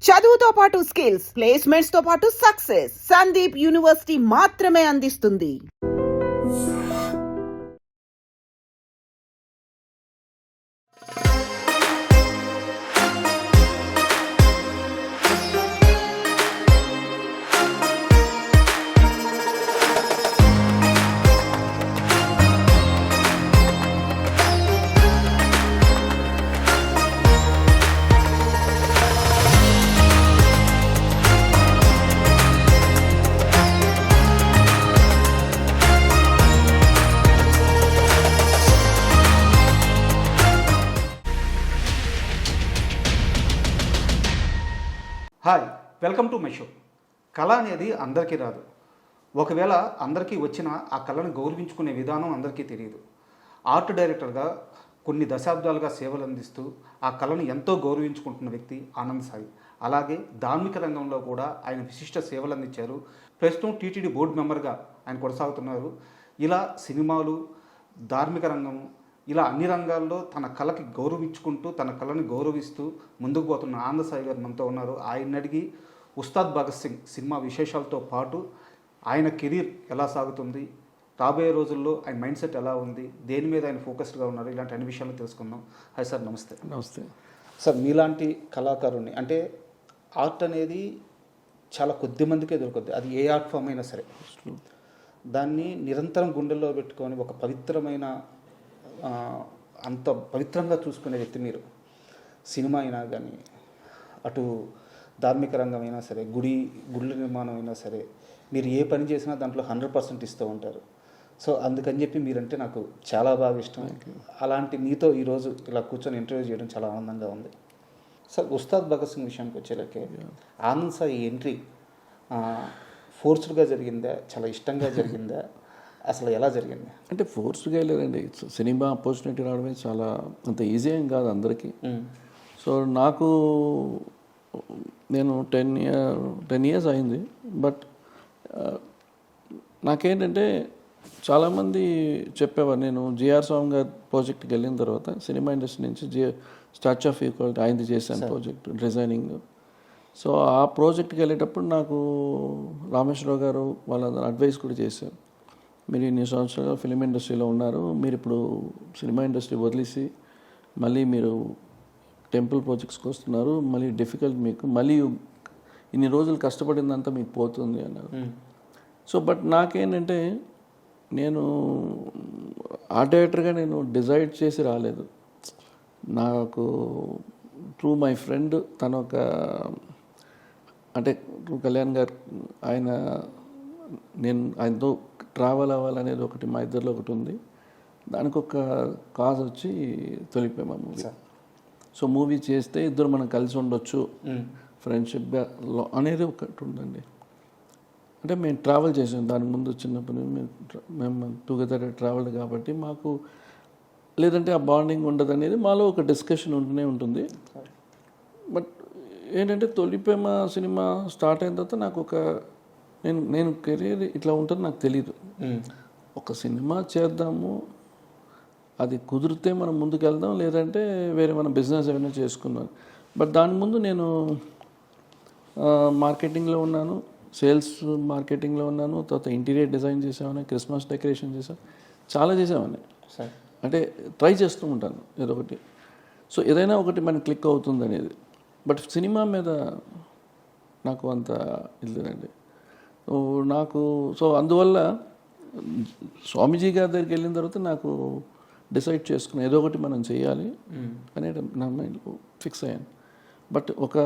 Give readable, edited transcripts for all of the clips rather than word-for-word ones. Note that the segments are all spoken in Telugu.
చదువుతో పాటు స్కిల్స్, ప్లేస్మెంట్స్ తో పాటు సక్సెస్ సందీప్ యూనివర్సిటీ మాత్రమే అందిస్తుంది. Hi, welcome to my show. కళ అనేది అందరికీ రాదు. ఒకవేళ అందరికీ వచ్చిన ఆ కళను గౌరవించుకునే విధానం అందరికీ తెలియదు. ఆర్ట్ డైరెక్టర్గా కొన్ని దశాబ్దాలుగా సేవలు అందిస్తూ ఆ కళను ఎంతో గౌరవించుకుంటున్న వ్యక్తి ఆనంద్ సాయి. అలాగే ధార్మిక రంగంలో కూడా ఆయన విశిష్ట సేవలు అందించారు. ప్రస్తుతం టీటీడీ బోర్డు మెంబర్గా ఆయన కొనసాగుతున్నారు. ఇలా సినిమాలు, ధార్మిక రంగం, ఇలా అన్ని రంగాల్లో తన కళకి గౌరవించుకుంటూ తన కళని గౌరవిస్తూ ముందుకు పోతున్న ఆనంద్ సాయి గారు మనతో ఉన్నారు. ఆయన అడిగి ఉస్తాద్ భగత్ సింగ్ సినిమా విశేషాలతో పాటు ఆయన కెరీర్ ఎలా సాగుతుంది, రాబోయే రోజుల్లో ఆయన మైండ్ సెట్ ఎలా ఉంది, దేని మీద ఆయన ఫోకస్డ్గా ఉన్నారు, ఇలాంటి అన్ని విషయాలు తెలుసుకుందాం. హాయ్ సార్, నమస్తే. నమస్తే సార్, మీలాంటి కళాకారుని అంటే ఆర్ట్ అనేది చాలా కొద్ది మందికే దొరుకుద్ది. అది ఏ ఆర్ట్ ఫామ్ అయినా సరే దాన్ని నిరంతరం గుండెల్లో పెట్టుకొని ఒక పవిత్రమైన అంత పవిత్రంగా చూసుకునే వ్యక్తి మీరు. సినిమా అయినా కానీ, అటు ధార్మిక రంగం అయినా సరే, గుళ్ళ నిర్మాణం అయినా సరే, మీరు ఏ పని చేసినా దాంట్లో 100% ఇస్తూ ఉంటారు. సో అందుకని చెప్పి మీరంటే నాకు చాలా బాగా ఇష్టం. అలాంటి మీతో ఈరోజు ఇలా కూర్చొని ఇంటర్వ్యూ చేయడం చాలా ఆనందంగా ఉంది. సార్, ఉస్తాద్ భగత్ సింగ్ విషయానికి వచ్చేలకే ఆనంద్ సాయి ఎంట్రీ ఫోర్స్డ్గా జరిగిందా, చాలా ఇష్టంగా జరిగిందా, అసలు ఎలా జరిగింది? అంటే ఫోర్స్గా వెళ్ళలేదండి. సినిమా ఆపర్చునిటీ రావడమే చాలా అంత ఈజీ ఏం కాదు అందరికీ. సో నాకు నేను 10 years అయింది. బట్ నాకేంటంటే చాలామంది చెప్పేవారు, నేను జిఆర్ స్వామి గారి ప్రాజెక్ట్కి వెళ్ళిన తర్వాత సినిమా ఇండస్ట్రీ నుంచి స్టాచ్యూ ఆఫ్ ఈక్వాలిటీ ఆయనది చేశాను ప్రాజెక్ట్ డిజైనింగ్. సో ఆ ప్రాజెక్ట్కి వెళ్ళేటప్పుడు నాకు రామేశ్వరరావు గారు వాళ్ళ అడ్వైస్ కూడా చేశారు. మీరు ఇన్ని సంవత్సరాలు ఫిలిం ఇండస్ట్రీలో ఉన్నారు, మీరు ఇప్పుడు సినిమా ఇండస్ట్రీ వదిలేసి మళ్ళీ మీరు టెంపుల్ ప్రాజెక్ట్స్కి వస్తున్నారు, మళ్ళీ డిఫికల్ట్ మీకు, మళ్ళీ ఇన్ని రోజులు కష్టపడిందంతా మీకు పోతుంది అన్నారు. సో బట్ నాకేంటంటే నేను ఆర్ట్ డైరెక్టర్గా నేను డిసైడ్ చేసి రాలేదు. నాకు త్రూ మై ఫ్రెండ్, తను ఒక అంటే కళ్యాణ్ గారు, నేను ఆయనతో ట్రావెల్ అవ్వాలనేది ఒకటి మా ఇద్దరిలో ఒకటి ఉంది. దానికి ఒక కాజ్ వచ్చి తొలిపోయాము మూవీ. సో మూవీ చేస్తే ఇద్దరు మనం కలిసి ఉండొచ్చు ఫ్రెండ్షిప్గా అనేది ఒకటి ఉందండి. అంటే మేము ట్రావెల్ చేసాం దాని ముందు చిన్నప్పటి మేము టుగెదర్ ట్రావెల్ కాబట్టి మాకు లేదంటే ఆ బాండింగ్ ఉండదు అనేది మాలో ఒక డిస్కషన్ ఉంటూనే ఉంటుంది. బట్ ఏంటంటే తొలిప్రేమ సినిమా స్టార్ట్ అయిన తర్వాత నాకు ఒక నేను కెరీర్ ఇట్లా ఉంటుంది నాకు తెలీదు. ఒక సినిమా చేద్దాము, అది కుదిరితే మనం ముందుకు వెళ్దాం, లేదంటే వేరే మన బిజినెస్ ఏమైనా చేసుకున్నాను. బట్ దాని ముందు నేను మార్కెటింగ్లో ఉన్నాను, సేల్స్ మార్కెటింగ్లో ఉన్నాను, తర్వాత ఇంటీరియర్ డిజైన్ చేసామని, క్రిస్మస్ డెకరేషన్ చేసాం, చాలా చేసామని. అంటే ట్రై చేస్తూ ఉంటాను ఏదో ఒకటి. సో ఏదైనా ఒకటి మనకి క్లిక్ అవుతుంది అనేది. బట్ సినిమా మీద నాకు అంత లేదండి. సో అందువల్ల స్వామీజీ గారి దగ్గరికి వెళ్ళిన తర్వాత నాకు డిసైడ్ చేసుకున్నా ఏదో ఒకటి మనం చేయాలి అనేది నా మైండ్లో ఫిక్స్ అయ్యాను. బట్ ఒక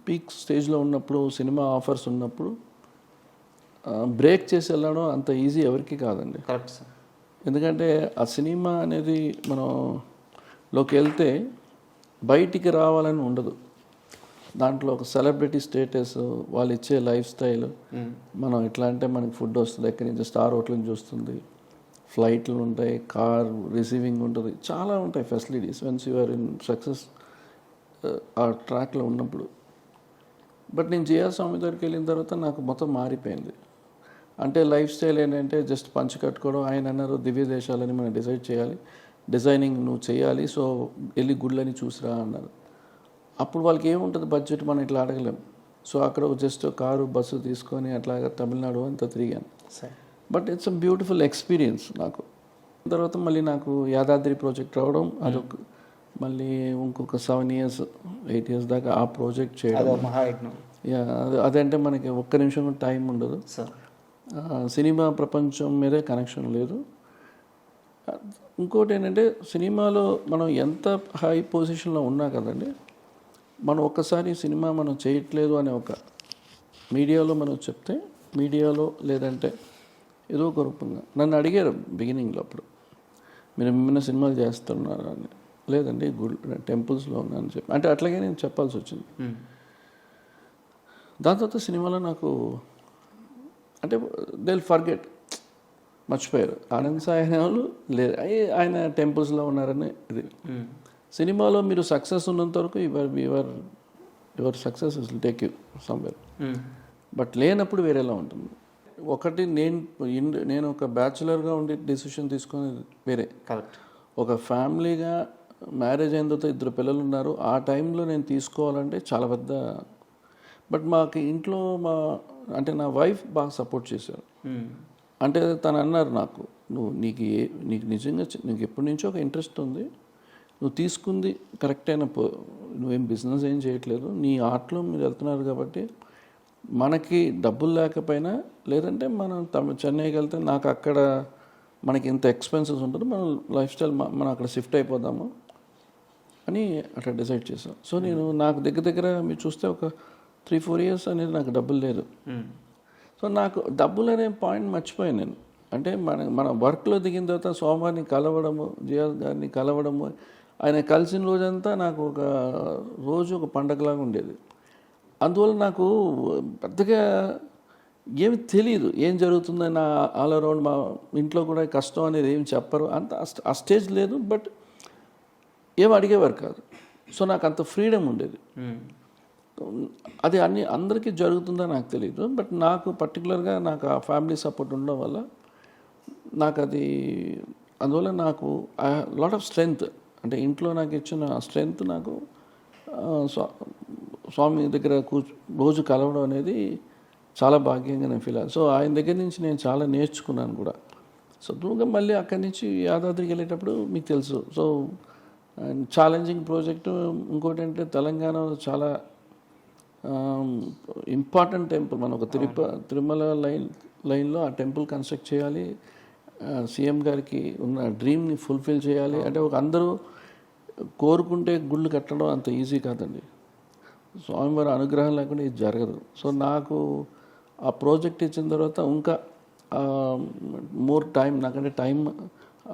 పీక్ స్టేజ్లో ఉన్నప్పుడు, సినిమా ఆఫర్స్ ఉన్నప్పుడు బ్రేక్ చేసి వెళ్ళడం అంత ఈజీ ఎవరికి కాదండి. Correct sir. ఎందుకంటే ఆ సినిమా అనేది మనలోకి వెళ్తే బయటికి రావాలని ఉండదు. దాంట్లో ఒక సెలబ్రిటీ స్టేటస్, వాళ్ళు ఇచ్చే లైఫ్ స్టైల్, మనం ఎట్లా అంటే మనకి ఫుడ్ వస్తుంది ఎక్కడి నుంచి, స్టార్ హోటల్ నుంచి వస్తుంది, ఫ్లైట్లు ఉంటాయి, కార్ రిసీవింగ్ ఉంటుంది, చాలా ఉంటాయి facilities once you are in success ఆ ట్రాక్లో ఉన్నప్పుడు. బట్ నేను జిఆర్ స్వామి దగ్గరికి వెళ్ళిన తర్వాత నాకు మొత్తం మారిపోయింది. అంటే లైఫ్ స్టైల్ ఏంటంటే జస్ట్ పంచ కట్టుకోవడం. ఆయన అన్నారు దివ్య దేశాలని మనం డిసైడ్ చేయాలి, డిజైనింగ్ నువ్వు చేయాలి, సో వెళ్ళి గుళ్ళని చూసిరా అన్నారు. అప్పుడు వాళ్ళకి ఏముంటుంది బడ్జెట్ మనం ఇట్లా అడగలేం. సో అక్కడ జస్ట్ కారు బస్సు తీసుకొని అట్లాగా తమిళనాడు అంతా తిరిగాను. Sir but it's a beautiful experience నాకు. తర్వాత మళ్ళీ నాకు యాదాద్రి ప్రాజెక్ట్ రావడం, అదొక మళ్ళీ ఇంకొక 7 years 8 years దాకా ఆ ప్రాజెక్ట్ చేయడం. అదో మహాయజ్ఞం. అదంటే మనకి ఒక్క నిమిషం కూడా టైం ఉండదు. సార్ సినిమా ప్రపంచం మీదే కనెక్షన్ లేదు. ఇంకోటి ఏంటంటే సినిమాలో మనం ఎంత హై పొజిషన్లో ఉన్నా కదండి, మనం ఒక్కసారి సినిమా మనం చేయట్లేదు అనే ఒక మీడియాలో మనం చెప్తే, మీడియాలో లేదంటే ఏదో ఒక రూపంగా నన్ను అడిగారు బిగినింగ్లో, అప్పుడు మీరు ఏమైనా సినిమాలు చేస్తున్నారా అని. లేదండి టెంపుల్స్లో ఉన్నానని చెప్పి, అంటే అట్లాగే నేను చెప్పాల్సి వచ్చింది. దాని తర్వాత సినిమాలో నాకు అంటే దే విల్ ఫర్గెట్, మర్చిపోయారు. ఆనంద్ సాయి వాళ్ళు లేదు, ఆయన టెంపుల్స్లో ఉన్నారని. ఇది సినిమాలో మీరు సక్సెస్ ఉన్నంత వరకు your success will take you somewhere. But లేనప్పుడు వేరేలా ఉంటుంది. ఒకటి నేను ఒక బ్యాచులర్గా ఉండి డెసిషన్ తీసుకొని వేరే, కరెక్ట్. ఒక ఫ్యామిలీగా మ్యారేజ్ అయిన తర్వాత 2 పిల్లలు ఉన్నారు, ఆ టైంలో నేను తీసుకోవాలంటే చాలా పెద్ద. బట్ మాకు ఇంట్లో అంటే నా వైఫ్ బాగా సపోర్ట్ చేశారు. అంటే తను అన్నారు నాకు, నీకు నిజంగా నీకు ఎప్పటి నుంచో ఒక ఇంట్రెస్ట్ ఉంది, నువ్వు తీసుకుంది కరెక్ట్ అయిన నువ్వేం బిజినెస్ ఏం చేయట్లేదు, నీ ఆర్ట్లో మీరు వెళ్తున్నారు కాబట్టి మనకి డబ్బులు లేకపోయినా, లేదంటే మనం చెన్నైకి వెళ్తే నాకు అక్కడ మనకి ఇంత ఎక్స్పెన్సెస్ ఉంటుంది, మన లైఫ్ స్టైల్ మనం అక్కడ షిఫ్ట్ అయిపోదాము అని అట్లా డిసైడ్ చేశాను. సో నేను నాకు దగ్గర మీరు చూస్తే ఒక 3-4 years అనేది నాకు డబ్బులు లేదు. సో నాకు డబ్బులు అనే పాయింట్ మర్చిపోయాను నేను. అంటే మన వర్క్లో దిగిన తర్వాత సోమవారిని కలవడము, జియాజ్ గారిని కలవడము, ఆయన కలిసిన రోజంతా నాకు ఒక రోజు ఒక పండగలాగా ఉండేది. అందువల్ల నాకు పెద్దగా ఏమి తెలియదు ఏం జరుగుతుందని. నా ఆల్ అరౌండ్ మా ఇంట్లో కూడా కష్టం అనేది ఏమి చెప్పరు, అంత ఆ స్టేజ్ లేదు. బట్ ఏం అడిగేవారు కాదు. సో నాకు అంత ఫ్రీడమ్ ఉండేది. అది అందరికీ జరుగుతుందని నాకు తెలియదు. బట్ నాకు పర్టికులర్గా నాకు ఆ ఫ్యామిలీ సపోర్ట్ ఉండడం వల్ల నాకు అది, అందువల్ల నాకు లాట్ ఆఫ్ స్ట్రెంగ్త్, అంటే ఇంట్లో నాకు ఇచ్చిన స్ట్రెంగ్త్ నాకు స్వామి దగ్గర రోజు కలవడం అనేది చాలా భాగ్యంగా నేను ఫీల్ అయ్యాను. సో ఆయన దగ్గర నుంచి నేను చాలా నేర్చుకున్నాను కూడా. సో దూరంగా మళ్ళీ అక్కడి నుంచి యాదాద్రికి వెళ్ళేటప్పుడు మీకు తెలుసు. So challenging project. ఇంకోటి అంటే తెలంగాణలో చాలా ఇంపార్టెంట్ టెంపుల్, మనం ఒక తిరుమల లైన్లో ఆ టెంపుల్ కన్స్ట్రక్ట్ చేయాలి, సీఎం గారికి ఉన్న డ్రీమ్ని ఫుల్ఫిల్ చేయాలి. అంటే అందరూ కోరుకుంటే గుళ్ళు కట్టడం అంత ఈజీ కాదండి. స్వామివారి అనుగ్రహం లేకుండా ఇది జరగదు. సో నాకు ఆ ప్రాజెక్ట్ ఇచ్చిన తర్వాత ఇంకా మోర్ టైం, నాకంటే టైం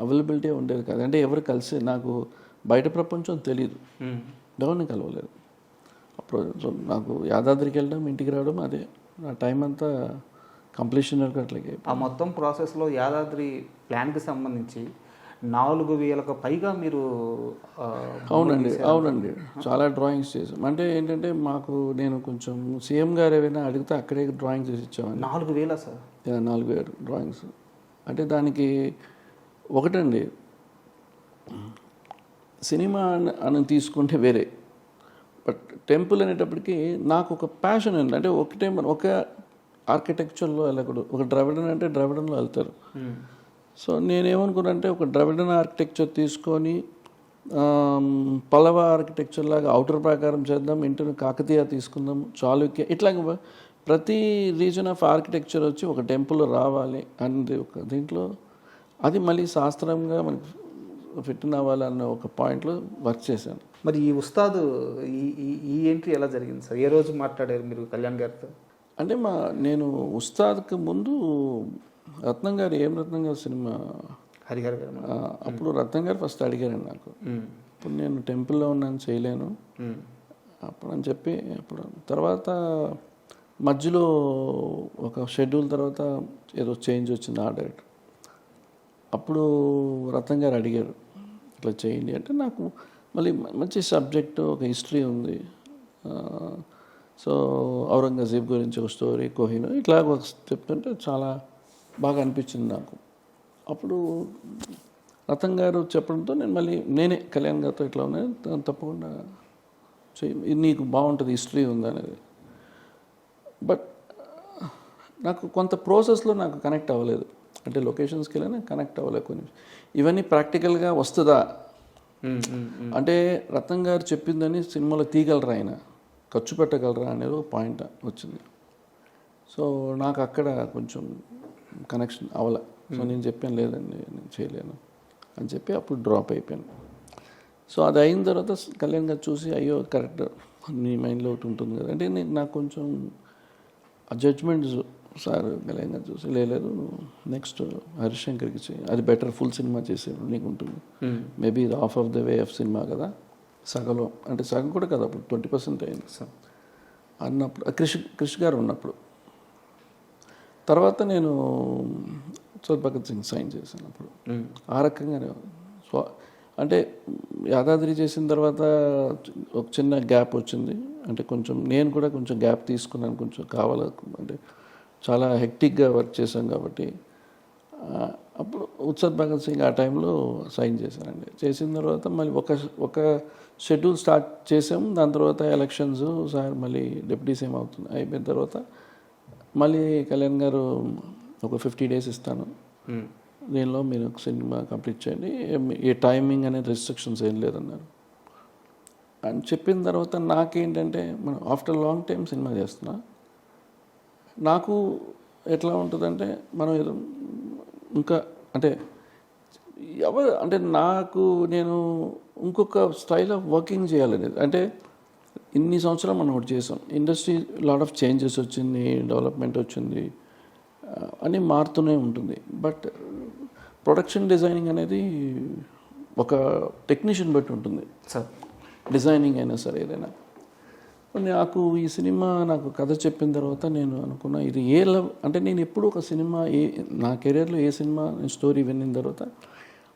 అవైలబిలిటీ ఉండేది కాదు. అంటే ఎవరు కలిసి, నాకు బయట ప్రపంచం తెలియదు, ఎవరిని కలవలేదు. సో నాకు యాదాద్రికి వెళ్ళడం, ఇంటికి రావడం, అదే నా టైం అంతా కంప్లీషన్ వరకు అట్లాగే. ఆ మొత్తం ప్రాసెస్లో యాదాద్రి ప్లాన్కి సంబంధించి 4,000కు పైగా మీరు అవునండి చాలా డ్రాయింగ్స్ చేసాం. అంటే ఏంటంటే నేను కొంచెం సీఎం గారు ఏమైనా అడిగితే అక్కడే డ్రాయింగ్ చేసి ఇచ్చామని. 4,000 సార్? 4,000 డ్రాయింగ్స్. అంటే దానికి ఒకటండి, సినిమా అని తీసుకుంటే వేరే, బట్ టెంపుల్ అనేటప్పటికీ నాకు ఒక ప్యాషన్ ఉంది. అంటే ఒకటే ఒక ఆర్కిటెక్చర్లో వెళ్ళకూడదు, ఒక ద్రవిడన్ అంటే ద్రవిడన్లో వెళ్తారు. సో నేనేమనుకున్నానంటే ఒక ద్రవిడన్ ఆర్కిటెక్చర్ తీసుకొని పల్లవ ఆర్కిటెక్చర్ లాగా అవుటర్ ప్రకారం చేద్దాం, ఇంటర్ కాకతీయ తీసుకుందాం, చాళుక్య, ఇట్లాగ ప్రతి రీజన్ ఆఫ్ ఆర్కిటెక్చర్ వచ్చి ఒక టెంపుల్ రావాలి అనేది ఒక దీంట్లో, అది మళ్ళీ శాస్త్రంగా మనకి ఫిట్ అవ్వాలన్న ఒక పాయింట్లో వర్క్ చేశాను. మరి ఈ ఉస్తాద్ ఈ ఎంట్రీ ఎలా జరిగింది సార్? ఏ రోజు మాట్లాడారు మీరు కళ్యాణ్ గారితో? అంటే నేను ఉస్తాద్కి ముందు రత్నం గారు, రత్నం గారు సినిమా హరిహర గారు, అప్పుడు రత్నం గారు ఫస్ట్ అడిగారండి నాకు, ఇప్పుడు నేను టెంపుల్లో ఉన్నాను చేయలేను అప్పుడు అని చెప్పి. అప్పుడు తర్వాత మధ్యలో ఒక షెడ్యూల్ తర్వాత ఏదో చేంజ్ వచ్చింది ఆ డైరెక్టర్. అప్పుడు రత్నం గారు అడిగారు ఇట్లా చేయండి అంటే, నాకు మళ్ళీ మంచి సబ్జెక్టు, ఒక హిస్టరీ ఉంది. సో ఔరంగజేబ్ గురించి ఒక స్టోరీ, కోహినూర్, ఇట్లా చెప్తుంటే చాలా బాగా అనిపించింది నాకు. అప్పుడు రతన్ గారు చెప్పడంతో నేనే కళ్యాణ్ గారితో ఇట్లా ఉన్నాయి, తప్పకుండా ఇది నీకు బాగుంటుంది, హిస్టరీ ఉంది అనేది. బట్ నాకు కొంత ప్రాసెస్లో నాకు కనెక్ట్ అవ్వలేదు, అంటే లొకేషన్స్కి వెళ్ళినా కనెక్ట్ అవ్వలేదు కొన్ని. ఇవన్నీ ప్రాక్టికల్గా వస్తుందా అంటే రత్నం గారు చెప్పిందని సినిమాలో తీయగలరా, ఆయన ఖర్చు పెట్టగలరా అనేది ఒక పాయింట్ వచ్చింది. సో నాకు అక్కడ కొంచెం కనెక్షన్ అవ్వలే. సో నేను చెప్పాను లేదండి నేను చేయలేను అని చెప్పి అప్పుడు డ్రాప్ అయిపోయాను. సో అది అయిన తర్వాత కళ్యాణ్ గారు చూసి అయ్యో కరెక్ట్ నీ మైండ్లో ఒకటి ఉంటుంది కదా అంటే నాకు కొంచెం ఆ జడ్జ్మెంట్ సార్ కళ్యాణ్ గారు చూసి లేదు నెక్స్ట్ హరిశంకర్కి చేయి, అది బెటర్, ఫుల్ సినిమా చేసేప్పుడు నీకు ఉంటుంది. మేబీ ఇది half of the way of cinema కదా, సగలో అంటే సగం కూడా కదా, అప్పుడు 20% అయింది సార్ అన్నప్పుడు క్రిష్ గారు ఉన్నప్పుడు. తర్వాత నేను ఉస్తాద్ భగత్ సింగ్ సైన్ చేశాను అప్పుడు. ఆ రకంగానే సో అంటే యాదాద్రి చేసిన తర్వాత ఒక చిన్న గ్యాప్ వచ్చింది, అంటే కొంచెం నేను కూడా కొంచెం గ్యాప్ తీసుకున్నాను, కొంచెం కావాలి అంటే చాలా హెక్టిక్గా వర్క్ చేశాం కాబట్టి. అప్పుడు ఉస్తాద్ భగత్ సింగ్ ఆ టైంలో సైన్ చేశానండి. చేసిన తర్వాత మళ్ళీ ఒక షెడ్యూల్ స్టార్ట్ చేసాము, దాని తర్వాత ఎలక్షన్స్ సార్ మళ్ళీ డిప్యూటీ సీఎం అవుతుంది అయిపోయిన తర్వాత మళ్ళీ కళ్యాణ్ గారు ఒక 50 days ఇస్తాను, దీనిలో మీరు ఒక సినిమా కంప్లీట్ చేయండి, ఏ టైమింగ్ అనే రెస్ట్రిక్షన్స్ ఏం లేదన్నారు. అని చెప్పిన తర్వాత నాకేంటంటే మనం ఆఫ్టర్ లాంగ్ టైం సినిమా చేస్తున్నా, నాకు ఎట్లా ఉంటుందంటే మనం ఇంకా అంటే అంటే నాకు నేను ఇంకొక స్టైల్ ఆఫ్ వర్కింగ్ చేయాలనేది. అంటే ఇన్ని సంవత్సరాలు మనం ఒకటి చేసాం, ఇండస్ట్రీ లాట్ ఆఫ్ చేంజెస్ వచ్చింది, డెవలప్మెంట్ వచ్చింది, అని మారుతూనే ఉంటుంది. బట్ ప్రొడక్షన్ డిజైనింగ్ అనేది ఒక టెక్నీషియన్ బట్టి ఉంటుంది సార్, డిజైనింగ్ అయినా సరే ఏదైనా. నాకు ఈ సినిమా నాకు కథ చెప్పిన తర్వాత నేను అనుకున్నా ఇది అంటే నేను ఎప్పుడు ఒక సినిమా నా కెరీర్లో ఏ సినిమా స్టోరీ విన్న తర్వాత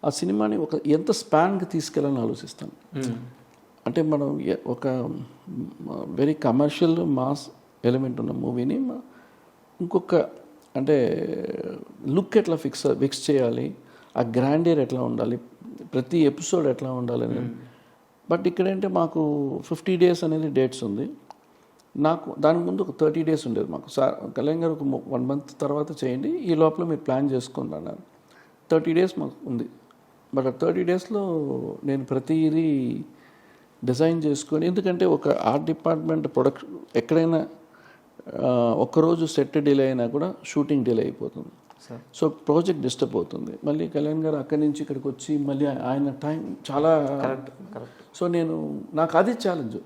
ఆ సినిమాని ఎంత స్పాన్కి తీసుకెళ్ళాలని ఆలోచిస్తాను. అంటే మనం ఒక వెరీ కమర్షియల్ మాస్ ఎలిమెంట్ ఉన్న మూవీని ఇంకొక అంటే లుక్ ఎట్లా ఫిక్స్ చేయాలి, ఆ గ్రాండియర్ ఎట్లా ఉండాలి, ప్రతి ఎపిసోడ్ ఎట్లా ఉండాలి అనేది. బట్ ఇక్కడంటే మాకు 50 days అనేది డేట్స్ ఉంది, నాకు దానికి ముందు ఒక 30 days ఉండేది మాకు. సార్ కళ్యాణ్ గారు ఒక 1 month తర్వాత చేయండి, ఈ లోపల మీరు ప్లాన్ చేసుకోండి అన్నారు. 30 days మాకు ఉంది. బట్ ఆ 30 daysలో నేను ప్రతిదీ డిజైన్ చేసుకొని, ఎందుకంటే ఒక ఆర్ట్ డిపార్ట్మెంట్ ప్రొడక్షన్ ఎక్కడైనా ఒక్కరోజు సెట్ డిలే అయినా కూడా షూటింగ్ డిలే అయిపోతుంది, సో ప్రాజెక్ట్ డిస్టర్బ్ అవుతుంది. మళ్ళీ కళ్యాణ్ గారు అక్కడి నుంచి ఇక్కడికి వచ్చి మళ్ళీ ఆయన టైం చాలా సో నాకు అది ఛాలెంజ్.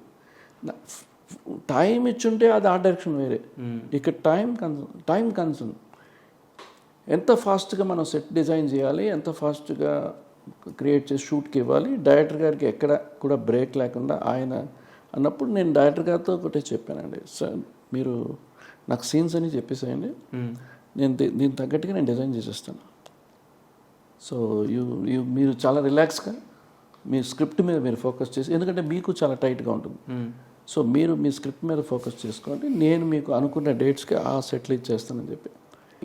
టైం ఇచ్చుంటే అది ఆ డైరెక్షన్ వేరే, ఇక్కడ టైం కన్సర్న్. ఎంత ఫాస్ట్గా మనం సెట్ డిజైన్ చేయాలి, ఎంత ఫాస్ట్గా క్రియేట్ చేసి షూట్కి ఇవ్వాలి, డైరెక్టర్ గారికి ఎక్కడ కూడా బ్రేక్ లేకుండా ఆయన అన్నప్పుడు నేను డైరెక్టర్ గారితో ఒకటే చెప్పానండి, సార్ మీరు నాకు సీన్స్ అని చెప్పేసేయండి, నేను దీనికి తగ్గట్టుగా నేను డిజైన్ చేసేస్తాను. సో మీరు చాలా రిలాక్స్గా మీ స్క్రిప్ట్ మీద మీరు ఫోకస్ చేసి, ఎందుకంటే మీకు చాలా టైట్గా ఉంటుంది, సో మీరు మీ స్క్రిప్ట్ మీద ఫోకస్ చేసుకోండి, నేను మీకు అనుకున్న డేట్స్కి ఆ సెటిల్ ఇచ్చేస్తానని చెప్పి.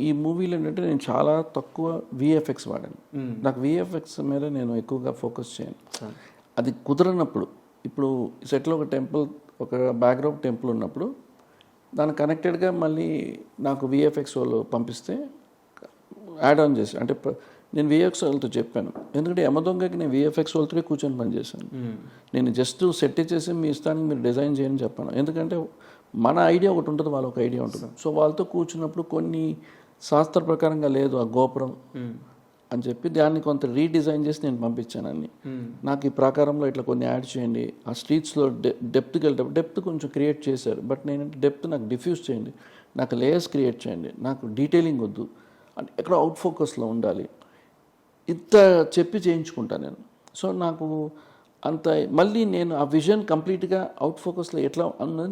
ఈ మూవీలో ఏంటంటే నేను చాలా తక్కువ VFX వాడాను, నాకు VFX మీద నేను ఎక్కువగా ఫోకస్ చేయను. అది కుదరనప్పుడు, ఇప్పుడు సెట్లో ఒక టెంపుల్, ఒక బ్యాక్గ్రౌండ్ టెంపుల్ ఉన్నప్పుడు దానికి కనెక్టెడ్గా మళ్ళీ నాకు VFX వాళ్ళు పంపిస్తే యాడ్ ఆన్ చేసి, అంటే నేను VFX వాళ్ళతో చెప్పాను, ఎందుకంటే యమదొంగకి నేను VFX వాళ్ళతో కూర్చొని పనిచేశాను. నేను జస్ట్ సెట్ చేసి మీ ఇష్టానికి మీరు డిజైన్ చేయని చెప్పాను, ఎందుకంటే మన ఐడియా ఒకటి ఉంటుంది, వాళ్ళ ఒక ఐడియా ఉంటుంది. సో వాళ్ళతో కూర్చున్నప్పుడు కొన్ని శాస్త్ర ప్రకారంగా లేదు ఆ గోపురం అని చెప్పి దాన్ని కొంత రీడిజైన్ చేసి నేను పంపించాను అన్ని. నాకు ఈ ప్రకారంలో ఇట్లా కొన్ని యాడ్ చేయండి, ఆ స్ట్రీట్స్లో డెప్త్కి వెళ్ళేటప్పుడు డెప్త్ కొంచెం క్రియేట్ చేశారు, బట్ నేనంటే డెప్త్ నాకు డిఫ్యూజ్ చేయండి, నాకు లేయర్స్ క్రియేట్ చేయండి, నాకు డీటెయిలింగ్ వద్దు, అంటే ఎక్కడ అవుట్ ఫోకస్లో ఉండాలి, ఇంత చెప్పి చేయించుకుంటాను నేను. సో నాకు అంత మళ్ళీ నేను ఆ విజన్ కంప్లీట్గా అవుట్ ఫోకస్లో ఎట్లా అన్నది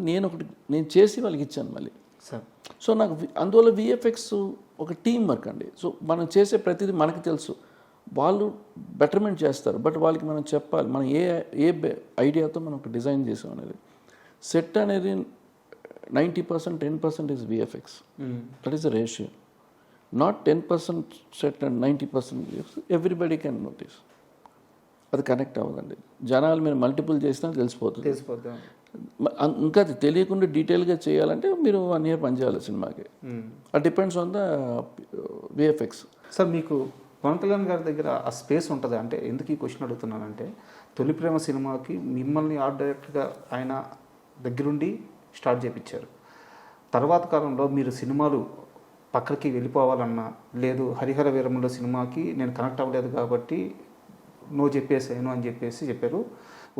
నేను చేసి వాళ్ళకి ఇచ్చాను మళ్ళీ. సో నాకు అందువల్ల VFX ఒక టీం వర్క్ అండి. సో మనం చేసే ప్రతిదీ మనకి తెలుసు, వాళ్ళు బెటర్మెంట్ చేస్తారు, బట్ వాళ్ళకి మనం చెప్పాలి మనం ఏ ఐడియాతో మనం ఒక డిజైన్ చేసాం అనేది. సెట్ అనేది 90% 10% is VFX, that is the ratio, not 10% set and 90% VFX. Everybody can notice, అది కనెక్ట్ అవ్వదండి. జనాలు మీరు మల్టిపుల్ చేసినా తెలిసిపోతుంది. ఇంకా అది తెలియకుండా డీటెయిల్గా చేయాలంటే మీరు 1 year పనిచేయాలి సినిమాకి. అది depends on the VFX. Sir మీకు పవన్ కళ్యాణ్ గారి దగ్గర ఆ స్పేస్ ఉంటుంది అంటే ఎందుకు ఈ క్వశ్చన్ అడుగుతున్నానంటే తొలి ప్రేమ సినిమాకి మిమ్మల్ని ఆర్ట్ డైరెక్టర్గా ఆయన దగ్గరుండి స్టార్ట్ చేయించారు. తర్వాత కాలంలో మీరు సినిమాలు పక్కకి వెళ్ళిపోవాలన్నా లేదు హరిహర వీరముల సినిమాకి నేను కనెక్ట్ అవ్వలేదు కాబట్టి చెప్పేసాను అని చెప్పారు.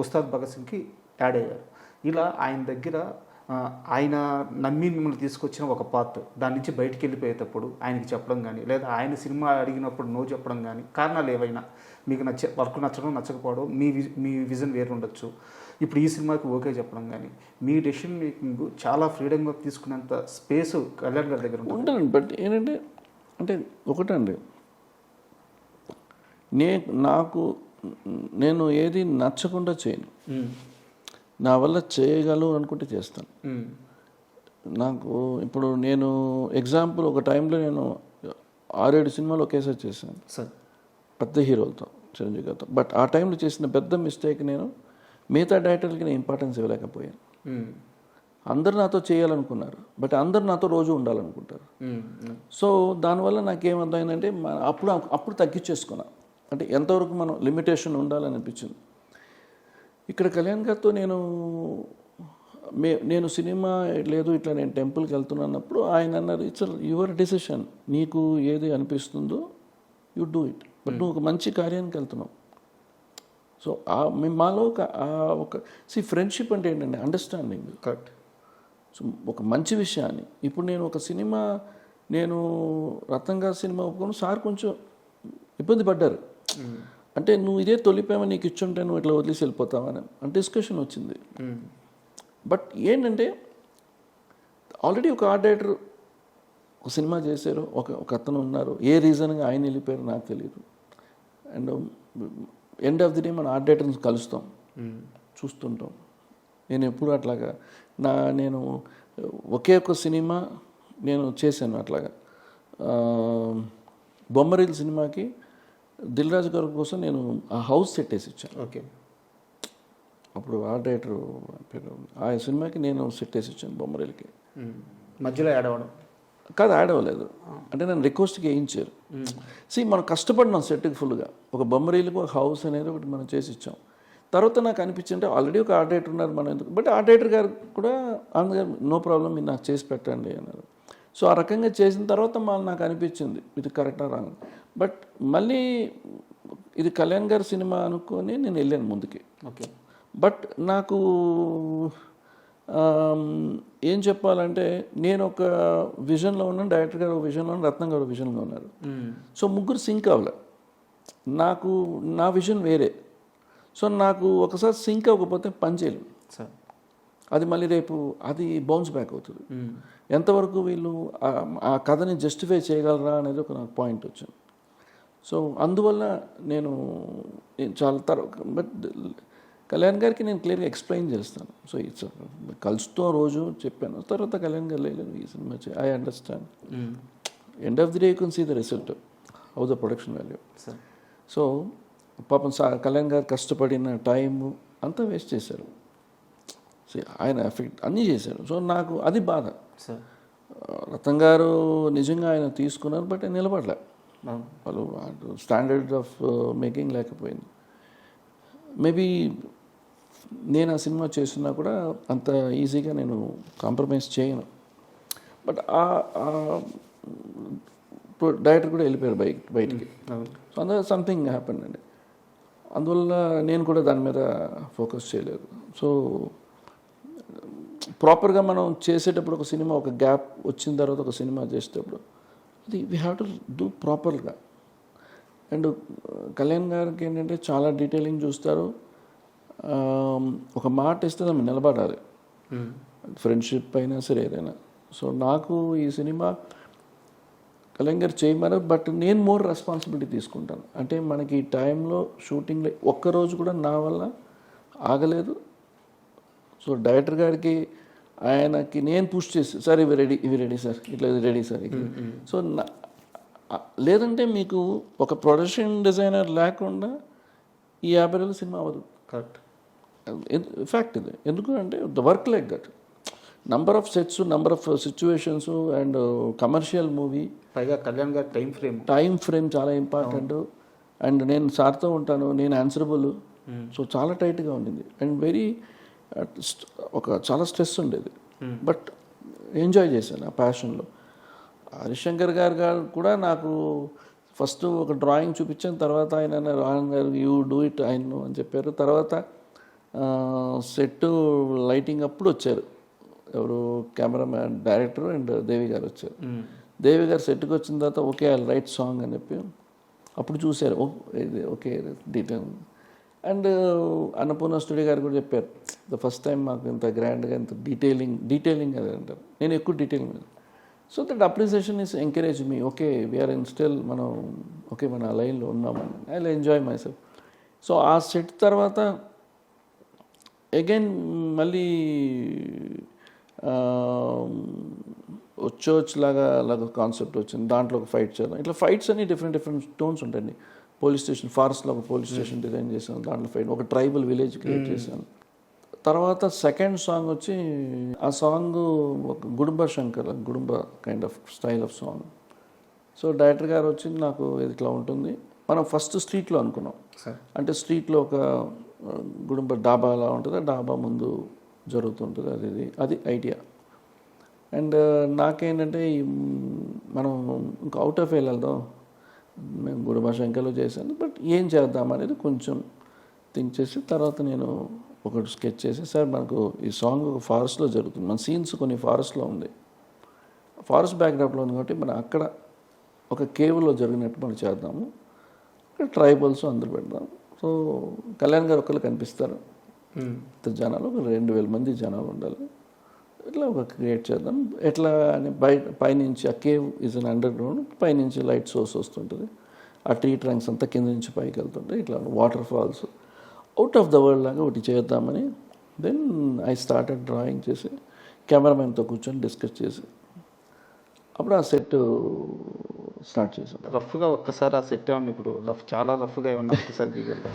ఉస్తాద్ భగత్ సింగ్కి యాడ్ అయ్యారు. ఇలా ఆయన దగ్గర ఆయన నమ్మి మిమ్మల్ని తీసుకొచ్చిన ఒక పార్ట్ దాని నుంచి బయటికి వెళ్ళిపోయేటప్పుడు ఆయనకి చెప్పడం కానీ లేదా ఆయన సినిమా అడిగినప్పుడు చెప్పడం కానీ కారణాలు ఏవైనా మీకు వర్క్ నచ్చడం నచ్చకపోవడం మీ విజన్ వేరు ఉండొచ్చు. ఇప్పుడు ఈ సినిమాకి ఓకే చెప్పడం కానీ మీ డెసిషన్ మేకింగ్ చాలా ఫ్రీడమ్గా తీసుకునేంత స్పేస్ కళ్యాణ్ గారి దగ్గర ఉంటుంది. బట్ ఏంటంటే అంటే ఒకటండి, నేను ఏది నచ్చకుండా చేయను. నా వల్ల చేయగలను అనుకుంటే చేస్తాను. నాకు ఇప్పుడు నేను ఎగ్జాంపుల్ ఒక టైంలో నేను 6-7 సినిమాలు ఒకేసారి చేశాను సార్ పెద్ద హీరోలతో, చిరంజీవి గారితో. బట్ ఆ టైంలో చేసిన పెద్ద మిస్టేక్ నేను మిగతా డైరెక్టర్లకి నేను ఇంపార్టెన్స్ ఇవ్వలేకపోయాను. అందరు నాతో చేయాలనుకున్నారు, బట్ అందరు నాతో రోజు ఉండాలనుకుంటారు. సో దానివల్ల నాకేమర్థమైందంటే అప్పుడు తగ్గించేసుకున్నా. అంటే ఎంతవరకు మనం లిమిటేషన్ ఉండాలని అనిపించింది. ఇక్కడ కళ్యాణ్ గారితో నేను సినిమా లేదు ఇట్లా నేను టెంపుల్కి వెళ్తున్నప్పుడు ఆయన అన్నారు, ఇట్స్ యువర్ డెసిషన్, నీకు ఏది అనిపిస్తుందో యు డూ ఇట్. బట్ నువ్వు ఒక మంచి కార్యానికి వెళ్తున్నావు. సో మాలో ఒక ఫ్రెండ్షిప్ అంటే ఏంటంటే అండర్స్టాండింగ్. కరెక్ట్. సో ఒక మంచి విషయాన్ని ఇప్పుడు నేను ఒక సినిమా రతన్ గారి సినిమా ఒప్పుకొని సార్ కొంచెం ఇబ్బంది పడ్డారు. అంటే నువ్వు ఇదే తొలిపేమ నీకు ఇచ్చుంటే నువ్వు ఇట్లా వదిలేసి వెళ్ళిపోతావని అంటే డిస్కషన్ వచ్చింది. బట్ ఏంటంటే ఆల్రెడీ ఒక ఆర్ట్ డైరెక్టర్ ఒక సినిమా చేశారు, ఒక అతను ఉన్నారు, ఏ రీజన్గా ఆయన వెళ్ళిపోయారు నాకు తెలియదు. And end of the day మన ఆర్ట్ డైరెక్టర్ని కలుస్తాం, చూస్తుంటాం. నేను ఎప్పుడు అట్లాగా నేను ఒకే ఒక సినిమా నేను చేశాను అట్లాగా. బొమ్మరీల్ సినిమాకి దిల్ రాజు గారి కోసం నేను ఆ హౌస్ సెట్ వేసి ఇచ్చాను. ఓకే. అప్పుడు ఆర్ట్ డైరెక్టర్ పేరు ఆ సినిమాకి నేను సెట్ వేసి ఇచ్చాను బొమ్మరీల్కి. మధ్యలో యాడ్ అవ్వడం కాదు, యాడ్ అవ్వలేదు. అంటే నన్ను రిక్వెస్ట్కి వేయించారు. మనం కష్టపడినాం సెట్కి ఫుల్గా. ఒక బొమ్మరీలకు ఒక హౌస్ అనేది ఒకటి మనం చేసి ఇచ్చాం. తర్వాత నాకు అనిపించింది ఆల్రెడీ ఒక ఆర్ట్ డైరెక్టర్ ఉన్నారు మనం ఎందుకు, బట్ ఆర్ట్ డైరెక్టర్ గారు కూడా ఆనంద్ నో ప్రాబ్లం మీరు నాకు చేసి పెట్టండి అన్నారు. సో ఆ రకంగా చేసిన తర్వాత నాకు అనిపించింది ఇది కరెక్టా రాంగ్. బట్ మళ్ళీ ఇది కళ్యాణ్ గారి సినిమా అనుకొని నేను వెళ్ళాను ముందుకి. ఓకే. బట్ నాకు ఏం చెప్పాలంటే నేను ఒక విజన్లో ఉన్నాను, డైరెక్టర్ గారు ఒక విజన్లో ఉన్నారు, రత్నం గారు ఒక విజన్లో ఉన్నారు. సో ముగ్గురు సింక్ అవ్వలే. నా విజన్ వేరే. సో నాకు ఒకసారి సింక్ అవ్వకపోతే పని చేయలేము సార్. అది మళ్ళీ రేపు అది బౌన్స్ బ్యాక్ అవుతుంది. ఎంతవరకు వీళ్ళు ఆ కథని జస్టిఫై చేయగలరా అనేది ఒక నాకు పాయింట్ వచ్చింది. సో అందువల్ల నేను చాలా బట్ కళ్యాణ్ గారికి నేను క్లియర్గా ఎక్స్ప్లెయిన్ చేస్తాను. సో ఇట్స్ కలుస్తూ రోజు చెప్పాను. తర్వాత కళ్యాణ్ గారు లేదు ఈ cinema I understand. End of the day you can see the result how the production value. So పాపం కళ్యాణ్ గారు కష్టపడిన టైము అంతా వేస్ట్ చేశారు. ఆయన ఎఫెక్ట్ అన్నీ చేశారు. సో నాకు అది బాధ. రతన్ గారు నిజంగా ఆయన తీసుకున్నారు, బట్ నిలబడలే. వాళ్ళు స్టాండర్డ్ ఆఫ్ మేకింగ్ లేకపోయింది. మేబీ నేను ఆ సినిమా చేస్తున్నా కూడా అంత ఈజీగా నేను కాంప్రమైజ్ చేయను. బట్ డైరెక్టర్ కూడా వెళ్ళిపోయారు బయటికి. సో అందులో సంథింగ్ హ్యాపెన్ అండి. అందువల్ల నేను కూడా దాని మీద ఫోకస్ చేయలేదు. సో ప్రాపర్గా మనం చేసేటప్పుడు ఒక సినిమా ఒక గ్యాప్ వచ్చిన తర్వాత ఒక సినిమా చేసేటప్పుడు అది వీ హ్యావ్ టు డూ ప్రాపర్గా. అండ్ కళ్యాణ్ గారికి ఏంటంటే చాలా డీటెయిలింగ్ చూస్తారు. ఒక మాట ఇస్తే దాన్ని నిలబడాలి, ఫ్రెండ్షిప్ అయినా సరే ఏదైనా. సో నాకు ఈ సినిమా కళ్యాణ్ గారు చేయమన్నారు, బట్ నేను మోర్ రెస్పాన్సిబిలిటీ తీసుకుంటాను. అంటే మనకి ఈ టైంలో షూటింగ్లో ఒక్కరోజు కూడా నా వల్ల ఆగలేదు. సో డైరెక్టర్ గారికి ఆయనకి నేను పుష్ చేసి సార్ ఇవి రెడీ సార్, ఇట్లా ఇది రెడీ సార్. సో లేదంటే మీకు ఒక ప్రొడక్షన్ డిజైనర్ లేకుండా ఈ 50 రోజుల సినిమా అవ్వదు. కరెక్ట్. ఫ్యాక్ట్ ఇది. ఎందుకు అంటే the work like that, number of sets, number of situations and commercial movie, పైగా కళ్యాణ్ గారి టైం ఫ్రేమ్ చాలా ఇంపార్టెంట్. అండ్ నేను సార్తో ఉంటాను, నేను ఆన్సరబుల్, సో చాలా టైట్గా ఉండింది. అండ్ వెరీ చాలా స్ట్రెస్ ఉండేది, బట్ ఎంజాయ్ చేశాను ఆ ప్యాషన్లో. హరిశంకర్ గారు కూడా నాకు ఫస్ట్ ఒక డ్రాయింగ్ చూపించిన తర్వాత ఆయన రాహుల్ గారు యూ డూ ఇట్ ఆయన అని చెప్పారు. తర్వాత సెట్ లైటింగ్ అప్పుడు వచ్చారు ఎవరు, కెమెరామ్యాన్, డైరెక్టర్ అండ్ దేవి గారు వచ్చారు. దేవి గారు సెట్కి వచ్చిన తర్వాత ఓకే ఐ రైట్ సాంగ్ అని చెప్పి అప్పుడు చూశారు, ఇది okay detail. And Annapurna studio గారు కూడా చెప్పారు, ద ఫస్ట్ టైం మాకు ఇంత గ్రాండ్గా ఇంత డీటెయిలింగ్ అది అంటారు, నేను ఎక్కువ డీటెయిలింగ్ మీద. So that appreciation is encourage me, okay we're in still మనం ఓకే మన లైన్లో ఉన్నామని, I will enjoy myself. So ఆ సెట్ తర్వాత అగైన్ మళ్ళీ లాగా కాన్సెప్ట్ వచ్చింది, దాంట్లో ఒక ఫైట్ చేద్దాం. ఇట్లా ఫైట్స్ అన్ని డిఫరెంట్ టోన్స్ ఉంటాయండి. పోలీస్ స్టేషన్, ఫారెస్ట్లో ఒక పోలీస్ స్టేషన్ డిజైన్ చేశాను, దాంట్లో ఫైట్, ఒక ట్రైబల్ విలేజ్ క్రియేట్ చేశాను. తర్వాత సెకండ్ సాంగ్ వచ్చి ఆ సాంగ్ ఒక Gudumba Shankar, Gudumba kind of style of song. So director గారు వచ్చి నాకు ఇట్లా ఉంటుంది, మనం ఫస్ట్ స్ట్రీట్లో అనుకున్నాం, అంటే స్ట్రీట్లో ఒక గుడుంబ డాబా అలా ఉంటుంది, డాబా ముందు జరుగుతుంటుంది, అది ఐడియా. అండ్ నాకేంటంటే మనం ఇంకా అవుట్ ఆఫ్ వెళ్దాం, మేము గుడుంబ శంకర్లో చేశాను, బట్ ఏం చేద్దాం అనేది కొంచెం థింక్ చేసి తర్వాత నేను ఒకటి స్కెచ్ చేసి, సార్ మనకు ఈ సాంగ్ ఒక ఫారెస్ట్లో జరుగుతుంది, మన సీన్స్ కొన్ని ఫారెస్ట్లో ఉంది, ఫారెస్ట్ బ్యాక్డ్రాప్లో ఉంది కాబట్టి మనం అక్కడ ఒక కేవ్లో జరిగినట్టు మనం చేద్దాము, ఇక్కడ ట్రైబల్స్ అందరూ పెడదాం. సో కళ్యాణ్ గారు ఒక్కరు కనిపిస్తారు, జనాలు ఒక 2000 మంది జనాలు ఉండాలి, ఇట్లా ఒక క్రియేట్ చేద్దాం. ఎట్లా అని పైనుంచి ఆ cave is an under ground, పైనుంచి లైట్ సోర్స్ వస్తుంటుంది, ఆ ట్రీ ట్రంక్స్ అంతా కింద నుంచి పైకి వెళ్తుంటాయి, ఇట్లా waterfalls out of the world లాగా ఒకటి చేద్దామని. దెన్ ఐ స్టార్టెడ్ డ్రాయింగ్ చేసి కెమెరామెన్తో కూర్చొని డిస్కస్ చేసి అప్పుడు ఆ సెట్ స్టార్ట్ చేసాం. రఫ్గా ఒక్కసారి ఆ సెట్ ఏమన్నా ఇప్పుడు చాలా రఫ్గా ఏమన్నా ఒక్కసారి దిగలరా?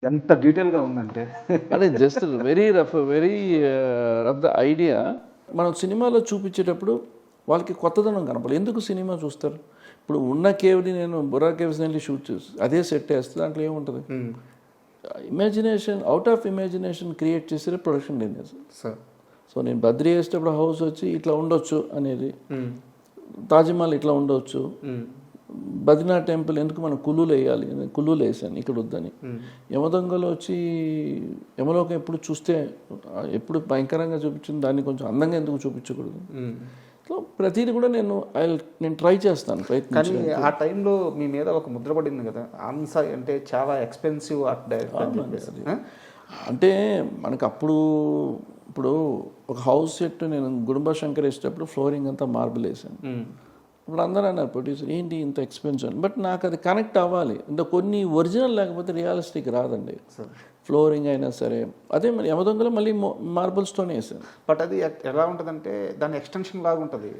ఎంత డీటెయిల్గా ఉందంటే అదే just very rough the idea. మనం సినిమాలో చూపించేటప్పుడు వాళ్ళకి కొత్తదనం కనపడదు. ఎందుకు సినిమా చూస్తారు? ఇప్పుడు ఉన్న కేవ్ని నేను బుర్రా కేవ్స్ వెళ్ళి షూట్ చేసి అదే సెట్ వేస్తే దాంట్లో ఏముంటుంది? Imagination, out of imagination create చేసే ప్రొడక్షన్ డిజైనర్స్. సో నేను బద్రీ వేసేటప్పుడు హౌస్ వచ్చి ఇట్లా ఉండొచ్చు అనేది, తాజ్మహల్ ఇట్లా ఉండొచ్చు, బద్రీనాథ్ టెంపుల్ ఎందుకు మనం కుల్లూలు వేయాలి, కుల్లూలు వేసాను ఇక్కడ వద్దని. యమదొంగలో వచ్చి యమలోకం ఎప్పుడు చూస్తే ఎప్పుడు భయంకరంగా చూపించింది, దాన్ని కొంచెం అందంగా ఎందుకు చూపించకూడదు? సో ప్రతిదీ కూడా నేను ట్రై చేస్తాను, కానీ ఆ టైంలో మీ మీద ఒక ముద్ర పడింది కదా, ఆన్సాయ్ అంటే చాలా ఎక్స్పెన్సివ్ ఆర్ట్ డైరెక్టర్. అంటే మనకు అప్పుడు ఇప్పుడు ఒక హౌస్ సెట్ నేను గుడుంబ శంకర్ వేసేటప్పుడు ఫ్లోరింగ్ అంతా మార్బుల్ వేసాను. ఇప్పుడు అందరూ అన్నారు ప్రొడ్యూసర్ ఏంటి ఇంత ఎక్స్పెన్సివ్, బట్ నాకు అది కనెక్ట్ అవ్వాలి. అంటే కొన్ని ఒరిజినల్ లేకపోతే రియలిస్టిక్ రాదండి. ఫ్లోరింగ్ అయినా సరే అదే మరి యమదొంగలో మళ్ళీ మార్బుల్ స్టోన్ వేసాను. బట్ అది ఎలా ఉంటుందంటే దాని ఎక్స్టెన్షన్ లాగా ఉంటుంది,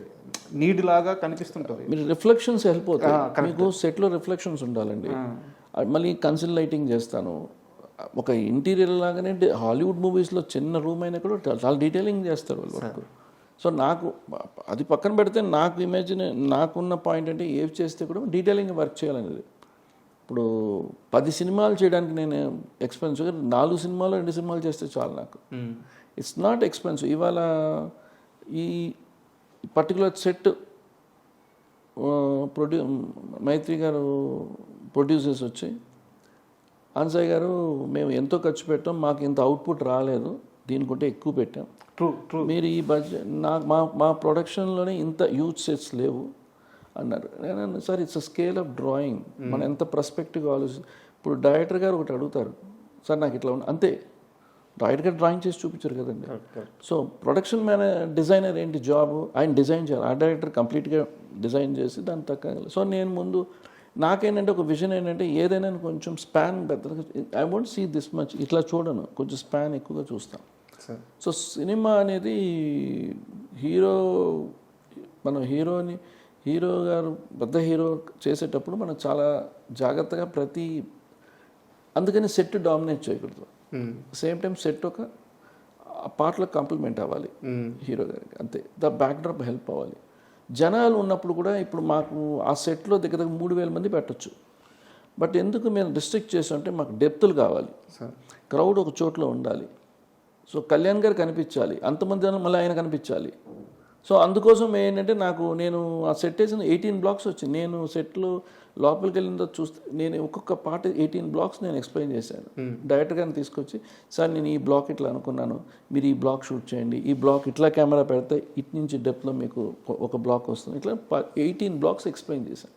నీడ్ లాగా కనిపిస్తుంటుంది. మీరు రిఫ్లెక్షన్స్ వెళ్ళిపోతాయి, మీకు సెట్లో రిఫ్లెక్షన్స్ ఉండాలండి. మళ్ళీ కన్సిల్ లైటింగ్ చేస్తాను, ఒక ఇంటీరియర్ లాగానే హాలీవుడ్ మూవీస్లో చిన్న రూమ్ అయినా కూడా చాలా డీటెయిలింగ్ చేస్తారు వాళ్ళు వర్క్. సో నాకు అది పక్కన పెడితే నాకు ఇమాజిన్ నాకున్న పాయింట్ అంటే ఏవి చేస్తే కూడా డీటెయిలింగ్ వర్క్ చేయాలనేది. ఇప్పుడు 10 సినిమాలు చేయడానికి నేను ఎక్స్పెన్సివ్, 4 సినిమాలు 2 సినిమాలు చేస్తే చాలు నాకు. It's not expensive. ఇవాళ ఈ పర్టికులర్ సెట్ మైత్రి గారు ప్రొడ్యూసర్స్ వచ్చి, అన్సాయ్ గారు మేము ఎంతో ఖర్చు పెట్టాం, మాకు ఇంత అవుట్పుట్ రాలేదు, దీనికంటే ఎక్కువ పెట్టాం, మీరు ఈ బడ్జెట్ మా ప్రొడక్షన్లోనే ఇంత యూజ్ సెట్స్ లేవు అన్నారు. నేను sir it's a scale of drawing, మనం ఎంత పర్స్పెక్టివ్గా ఆలోచిస్తాం. ఇప్పుడు డైరెక్టర్ గారు ఒకటి అడుగుతారు, సార్ నాకు ఇట్లా అంతే, డైరెక్టర్ గారు డ్రాయింగ్ చేసి చూపించారు కదండి. సో ప్రొడక్షన్ డిజైనర్ ఏంటి జాబ్, ఆయన డిజైన్ చేయాలి, ఆ డైరెక్టర్ కంప్లీట్గా డిజైన్ చేసి దాని తగ్గ. సో నేను ముందు నాకేంటంటే ఒక విజన్ ఏంటంటే ఏదైనా కొంచెం స్పాన్ పెద్దగా, I want see this much, ఇట్లా చూడను, కొంచెం స్పాన్ ఎక్కువగా చూస్తాను. సో సినిమా అనేది హీరో గారు పెద్ద హీరో చేసేటప్పుడు మనం చాలా జాగ్రత్తగా అందుకని సెట్ డామినేట్ చేయకూడదు. సేమ్ టైం సెట్ ఒక పాటలకు కాంప్లిమెంట్ అవ్వాలి హీరో గారికి, అంతే. ద బ్యాక్డ్రాప్ హెల్ప్ అవ్వాలి. జనాలు ఉన్నప్పుడు కూడా ఇప్పుడు మాకు ఆ సెట్లో దగ్గర 3,000 మంది పెట్టచ్చు. బట్ ఎందుకు మేము రిస్ట్రిక్ట్ చేసామంటే మాకు డెప్త్లు కావాలి, క్రౌడ్ ఒక చోట్లో ఉండాలి. సో కళ్యాణ్ గారు కనిపించాలి, అంతమంది జనం మళ్ళీ ఆయన కనిపించాలి. సో అందుకోసం ఏంటంటే నేను ఆ సెట్ వేసిన 18 బ్లాక్స్ వచ్చింది. నేను సెట్లో లోపలికి వెళ్ళిన తర్వాత చూస్తే నేను ఒక్కొక్క పాట 18 బ్లాక్స్ నేను ఎక్స్ప్లెయిన్ చేశాను. డైరెక్టర్ గారిని తీసుకొచ్చి, సార్ నేను ఈ బ్లాక్ ఇట్లా అనుకున్నాను, మీరు ఈ బ్లాక్ షూట్ చేయండి, ఈ బ్లాక్ ఇట్లా కెమెరా పెడితే ఇటు నుంచి డెప్త్లో మీకు ఒక బ్లాక్ వస్తుంది, ఇట్లా 18 బ్లాక్స్ ఎక్స్ప్లెయిన్ చేశాను.